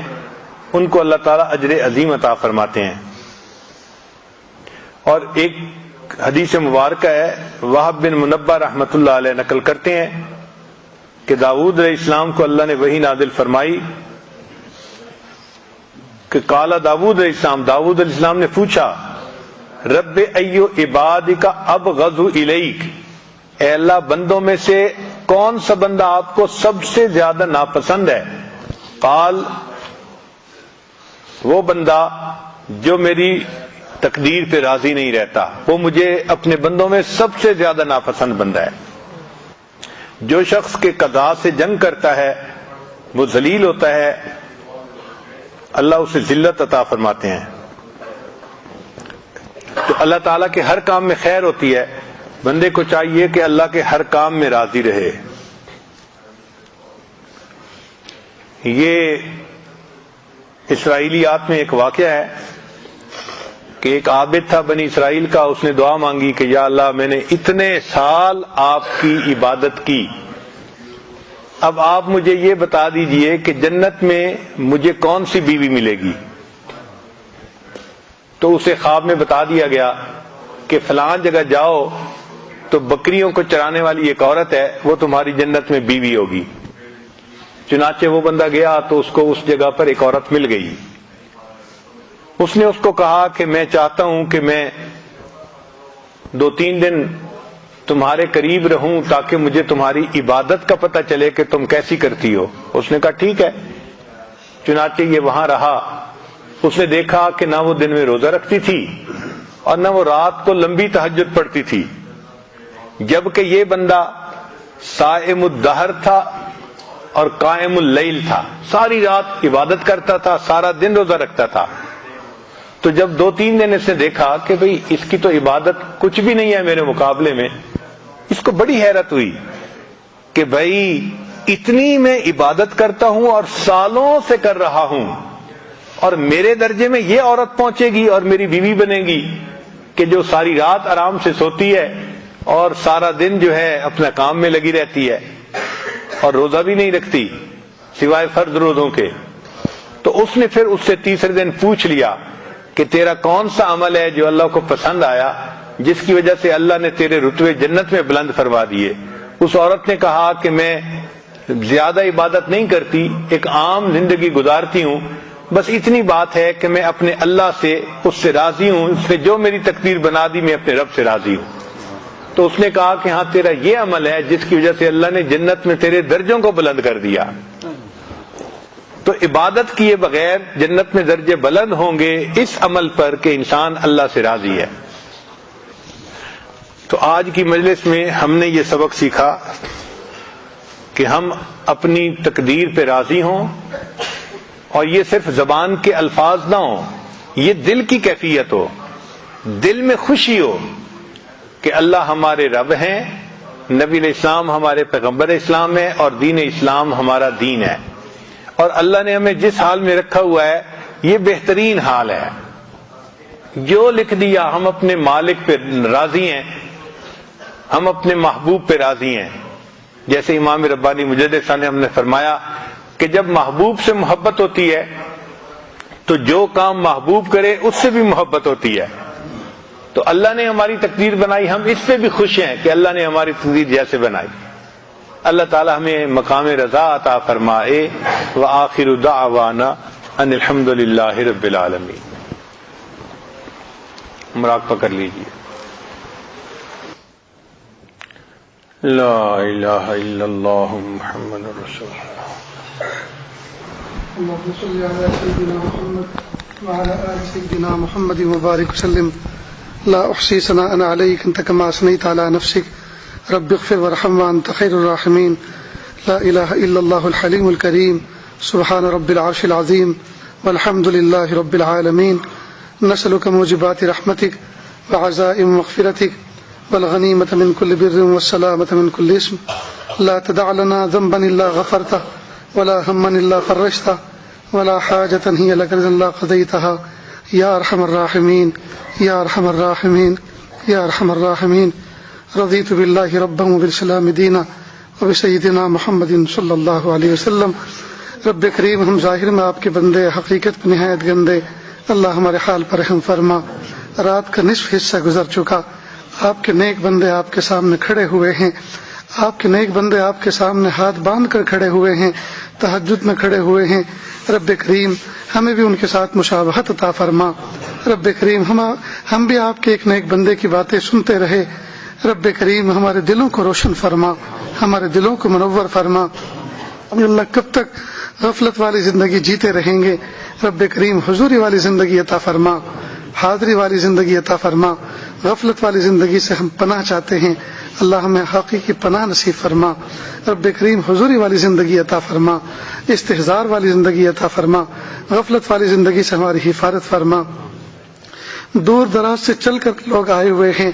ان کو اللہ تعالیٰ اجر عظیم عطا فرماتے ہیں۔ اور ایک حدیث مبارکہ ہے، وہب بن منبہ رحمۃ اللہ علیہ نقل کرتے ہیں کہ داؤد علیہ السلام کو اللہ نے وحی نازل فرمائی کہ قال داؤد علیہ السلام، داؤد علیہ السلام نے پوچھا، رب ایو عبادک ابغض الیک، اے اللہ بندوں میں سے کون سا بندہ آپ کو سب سے زیادہ ناپسند ہے؟ قال وہ بندہ جو میری تقدیر پہ راضی نہیں رہتا، وہ مجھے اپنے بندوں میں سب سے زیادہ ناپسند بندہ ہے۔ جو شخص کے قضاء سے جنگ کرتا ہے وہ ذلیل ہوتا ہے، اللہ اسے ذلت عطا فرماتے ہیں۔ تو اللہ تعالیٰ کے ہر کام میں خیر ہوتی ہے، بندے کو چاہیے کہ اللہ کے ہر کام میں راضی رہے۔ یہ اسرائیلیات میں ایک واقعہ ہے کہ ایک عابد تھا بنی اسرائیل کا، اس نے دعا مانگی کہ یا اللہ میں نے اتنے سال آپ کی عبادت کی، اب آپ مجھے یہ بتا دیجئے کہ جنت میں مجھے کون سی بیوی ملے گی؟ تو اسے خواب میں بتا دیا گیا کہ فلاں جگہ جاؤ تو بکریوں کو چرانے والی ایک عورت ہے، وہ تمہاری جنت میں بیوی ہوگی۔ چنانچہ وہ بندہ گیا تو اس کو اس جگہ پر ایک عورت مل گئی۔ اس نے اس کو کہا کہ میں چاہتا ہوں کہ میں 2-3 دن تمہارے قریب رہوں تاکہ مجھے تمہاری عبادت کا پتہ چلے کہ تم کیسی کرتی ہو۔ اس نے کہا ٹھیک ہے۔ چنانچہ یہ وہاں رہا۔ اس نے دیکھا کہ نہ وہ دن میں روزہ رکھتی تھی اور نہ وہ رات کو لمبی تہجد پڑھتی تھی، جبکہ یہ بندہ صائم الدہر تھا اور قائم اللیل تھا، ساری رات عبادت کرتا تھا، سارا دن روزہ رکھتا تھا۔ تو جب 2-3 دن اس نے دیکھا کہ بھئی اس کی تو عبادت کچھ بھی نہیں ہے میرے مقابلے میں، اس کو بڑی حیرت ہوئی کہ بھئی اتنی میں عبادت کرتا ہوں اور سالوں سے کر رہا ہوں، اور میرے درجے میں یہ عورت پہنچے گی اور میری بیوی بنے گی کہ جو ساری رات آرام سے سوتی ہے اور سارا دن جو ہے اپنا کام میں لگی رہتی ہے اور روزہ بھی نہیں رکھتی سوائے فرض روزوں کے۔ تو اس نے پھر اس سے تیسرے دن پوچھ لیا کہ تیرا کون سا عمل ہے جو اللہ کو پسند آیا، جس کی وجہ سے اللہ نے تیرے رتبے جنت میں بلند فرما دیے؟ اس عورت نے کہا کہ میں زیادہ عبادت نہیں کرتی، ایک عام زندگی گزارتی ہوں، بس اتنی بات ہے کہ میں اپنے اللہ سے اس سے راضی ہوں، اس نے جو میری تقدیر بنا دی میں اپنے رب سے راضی ہوں۔ تو اس نے کہا کہ ہاں تیرا یہ عمل ہے جس کی وجہ سے اللہ نے جنت میں تیرے درجوں کو بلند کر دیا۔ تو عبادت کیے بغیر جنت میں درجے بلند ہوں گے اس عمل پر کہ انسان اللہ سے راضی ہے۔ تو آج کی مجلس میں ہم نے یہ سبق سیکھا کہ ہم اپنی تقدیر پہ راضی ہوں، اور یہ صرف زبان کے الفاظ نہ ہوں، یہ دل کی کیفیت ہو، دل میں خوشی ہو کہ اللہ ہمارے رب ہیں، نبی علیہ السلام ہمارے پیغمبر اسلام ہے، اور دین اسلام ہمارا دین ہے، اور اللہ نے ہمیں جس حال میں رکھا ہوا ہے یہ بہترین حال ہے۔ جو لکھ دیا ہم اپنے مالک پہ راضی ہیں، ہم اپنے محبوب پہ راضی ہیں۔ جیسے امام ربانی مجدد صاحب نے ہم نے فرمایا کہ جب محبوب سے محبت ہوتی ہے تو جو کام محبوب کرے اس سے بھی محبت ہوتی ہے۔ تو اللہ نے ہماری تقدیر بنائی، ہم اس پہ بھی خوش ہیں کہ اللہ نے ہماری تقدیر جیسے بنائی۔ اللہ تعالی ہمیں مقام رضا عطا فرمائے۔ وآخر دعوانا ان الحمد للہ رب العالمین۔ مراقبہ کر لیجیے۔ لا الہ الا اللہ محمد رسول اللہ۔ اللهم صل على سيدنا محمد وعلى آل سيدنا محمد وبارك وسلم. لا أحصي ثناء عليك أنت كما أثنيت على نفسك رب اغفر وارحم وأنت خير الراحمين. لا إله إلا الله الحليم الكريم سبحان رب العرش العظيم والحمد لله رب العالمين. نسألك موجبات رحمتك وعزائم مغفرتك والغنيمة من كل بر والسلامة من كل اسم. لا تدع لنا ذنبا إلا غفرته ولا هما إلا فرجته ولا حاجة هي لك إلا قضيتها يا أرحم الراحمين يا أرحم الراحمين يا أرحم الراحمين. رضيت بالله ربا وبالإسلام دينا وبسيدنا محمد صلی اللہ علیہ وسلم. رب کریم ہم ظاہر میں آپ کے بندے، حقیقت میں نہایت گندے، اللہ ہمارے حال پر رحم فرما. رات کا نصف حصہ گزر چکا، آپ کے نیک بندے آپ کے سامنے کھڑے ہوئے ہیں، آپ کے نیک بندے آپ کے سامنے ہاتھ باندھ کر کھڑے ہوئے ہیں، تہجد میں کھڑے ہوئے ہیں. رب کریم ہمیں بھی ان کے ساتھ مشابہت عطا فرما. رب کریم ہم بھی آپ کے ایک نیک بندے کی باتیں سنتے رہے. رب کریم ہمارے دلوں کو روشن فرما، ہمارے دلوں کو منور فرما. اللہ کب تک غفلت والی زندگی جیتے رہیں گے؟ رب کریم حضوری والی زندگی عطا فرما، حاضری والی زندگی عطا فرما. غفلت والی زندگی سے ہم پناہ چاہتے ہیں، اللہ ہمیں حقیقی پناہ نصیب فرما. رب کریم حضوری والی زندگی عطا فرما، استحضار والی زندگی عطا فرما. غفلت والی زندگی سے ہماری حفاظت فرما. دور دراز سے چل کر لوگ آئے ہوئے ہیں،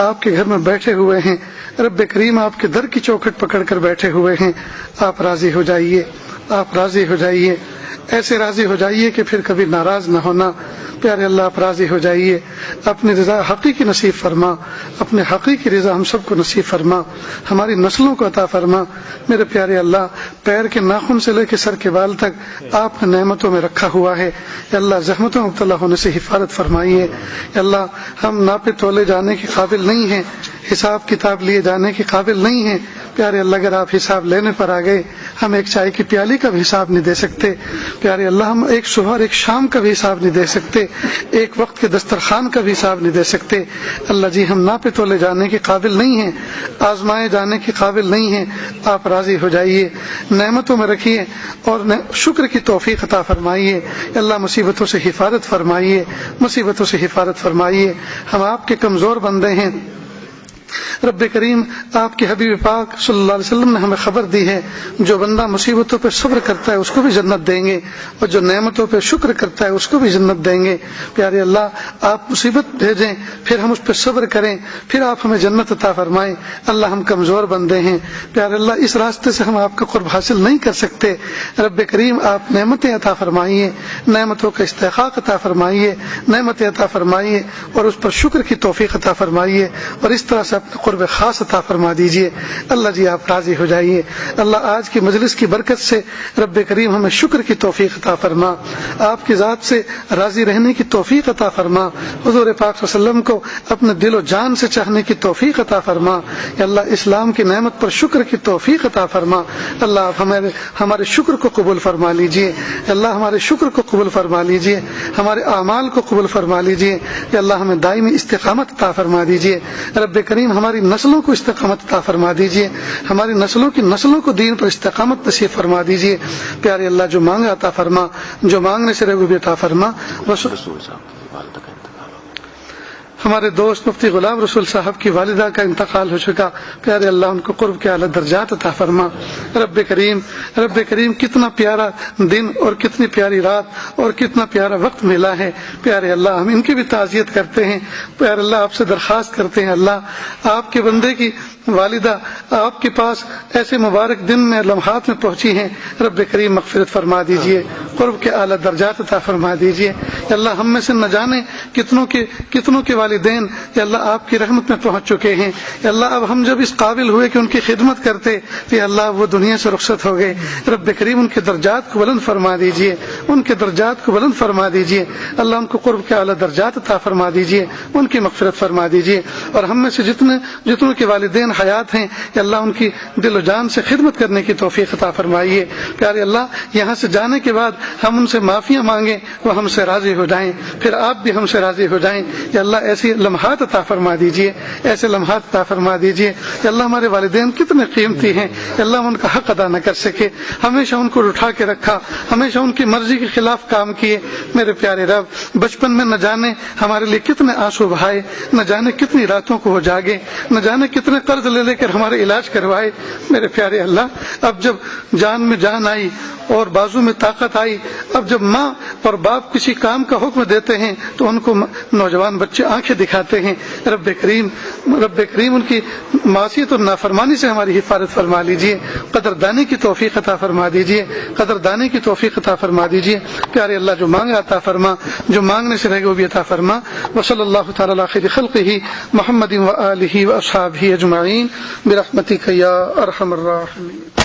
آپ کے گھر میں بیٹھے ہوئے ہیں. رب کریم آپ کے در کی چوکھٹ پکڑ کر بیٹھے ہوئے ہیں. آپ راضی ہو جائیے، آپ راضی ہو جائیے، ایسے راضی ہو جائیے کہ پھر کبھی ناراض نہ ہونا. پیارے اللہ آپ راضی ہو جائیے، اپنی رضا حقیقی نصیب فرما، اپنے حقیقی رضا ہم سب کو نصیب فرما، ہماری نسلوں کو عطا فرما. میرے پیارے اللہ پیر کے ناخن سے لے کے سر کے بال تک آپ نے نعمتوں میں رکھا ہوا ہے. یا اللہ زحمتوں میں مبتلا ہونے سے حفاظت فرمائیے. یا اللہ ہم ناپے تولے جانے کے قابل نہیں ہیں، حساب کتاب لیے جانے کے قابل نہیں ہیں. پیارے اللہ اگر آپ حساب لینے پر آ گئے ہم ایک چائے کی پیالی کا بھی حساب نہیں دے سکتے. پیارے اللہ ہم ایک صبح اور ایک شام کا بھی حساب نہیں دے سکتے، ایک وقت کے دسترخوان کا بھی حساب نہیں دے سکتے. اللہ جی ہم ناپے تولے جانے کے قابل نہیں ہیں، آزمائے جانے کے قابل نہیں ہیں. آپ راضی ہو جائیے، نعمتوں میں رکھیے اور شکر کی توفیق عطا فرمائیے. اللہ مصیبتوں سے حفاظت فرمائیے، مصیبتوں سے حفاظت فرمائیے. ہم آپ کے کمزور بندے ہیں. رب کریم آپ کے حبیب پاک صلی اللہ علیہ وسلم نے ہمیں خبر دی ہے، جو بندہ مصیبتوں پہ صبر کرتا ہے اس کو بھی جنت دیں گے، اور جو نعمتوں پہ شکر کرتا ہے اس کو بھی جنت دیں گے. پیارے اللہ آپ مصیبت بھیجیں پھر ہم اس پہ صبر کریں، پھر آپ ہمیں جنت عطا فرمائیں. اللہ ہم کمزور بندے ہیں. پیارے اللہ اس راستے سے ہم آپ کا قرب حاصل نہیں کر سکتے. رب کریم آپ نعمتیں عطا فرمائیے، نعمتوں کا استحقاق عطا فرمائیے، نعمتیں عطا فرمائیے اور اس پر شکر کی توفیق عطا فرمائیے، اور اس طرح سے اپنے قرب خاص عطا فرما دیجئے. اللہ جی آپ راضی ہو جائیے. اللہ آج کی مجلس کی برکت سے رب کریم ہمیں شکر کی توفیق عطا فرما، آپ کی ذات سے راضی رہنے کی توفیق عطا فرما، حضور پاک صلی اللہ علیہ وسلم کو اپنے دل و جان سے چاہنے کی توفیق عطا فرما. یا اللہ اسلام کی نعمت پر شکر کی توفیق عطا فرما. اللہ آپ ہمارے شکر کو قبول فرما لیجئے. اللہ ہمارے شکر کو قبول فرما لیجئے، ہمارے اعمال کو قبول فرما لیجئے. یا اللہ ہمیں دائمی استقامت عطا فرما دیجئے. رب کریم ہماری نسلوں کو استقامت عطا فرما دیجئے، ہماری نسلوں کو دین پر استقامت نصیب فرما دیجئے. پیارے اللہ جو مانگا عطا فرما، جو مانگنے سے رہے وہ بھی عطا فرما. ہمارے دوست مفتی غلام رسول صاحب کی والدہ کا انتقال ہو چکا. پیارے اللہ ان کو قرب کے اعلیٰ درجات عطا فرما. رب کریم کتنا پیارا دن اور کتنی پیاری رات اور کتنا پیارا وقت ملا ہے. پیارے اللہ ہم ان کی بھی تعزیت کرتے ہیں. پیارے اللہ آپ سے درخواست کرتے ہیں، اللہ آپ کے بندے کی والدہ آپ کے پاس ایسے مبارک دن میں لمحات میں پہنچی ہیں. رب کریم مغفرت فرما دیجئے، قرب کے اعلیٰ درجات عطا فرما دیجئے. یا اللہ ہم میں سے نہ جانے کتنوں کے والدین یا اللہ آپ کی رحمت میں پہنچ چکے ہیں. یا اللہ اب ہم جب اس قابل ہوئے کہ ان کی خدمت کرتے تو یا اللہ وہ دنیا سے رخصت ہو گئے. رب کریم ان کے درجات کو بلند فرما دیجئے، ان کے درجات کو بلند فرما دیجئے. اللہ ان کو قرب کے اعلیٰ درجات عطا فرما دیجئے، ان کی مغفرت فرما دیجئے. اور ہم میں سے جتنوں کے والدین حیات ہیں یا اللہ ان کی دل و جان سے خدمت کرنے کی توفیق عطا فرمائیے. پیارے اللہ یہاں سے جانے کے بعد ہم ان سے معافیاں مانگیں، وہ ہم سے راضی ہو جائیں، پھر آپ بھی ہم سے راضی ہو جائیں. یا اللہ ایسی لمحات عطا فرما دیجئے، ایسے لمحات عطا فرما دیجئے. یا اللہ ہمارے والدین کتنے قیمتی ہیں، یا اللہ ہم ان کا حق ادا نہ کر سکے، ہمیشہ ان کو اٹھا کے رکھا، ہمیشہ ان کی مرضی کے خلاف کام کیے. میرے پیارے رب بچپن میں نہ جانے ہمارے لیے کتنے آنسو بہائے، نہ جانے کتنی راتوں کو وہ جاگے، نہ جانے کتنے قرض لے کر ہمارے علاج کروائے. میرے پیارے اللہ اب جب جان میں جان آئی اور بازو میں طاقت آئی، اب جب ماں اور باپ کسی کام کا حکم دیتے ہیں تو ان کو نوجوان بچے آنکھیں دکھاتے ہیں. رب کریم ان کی معصیت اور نافرمانی سے ہماری حفاظت فرما لیجئے. قدردانی کی توفیق عطا فرما دیجئے، قدردانی کی توفیق عطا فرما دیجئے. پیارے اللہ جو مانگا عطا فرما، جو مانگنے سے رہے وہ بھی عطا فرما. وصلی اللہ تعالی علی خیر خلقہ محمد و آلہ و اصحابہ اجمعین برحمتک یا ارحم الراحمین.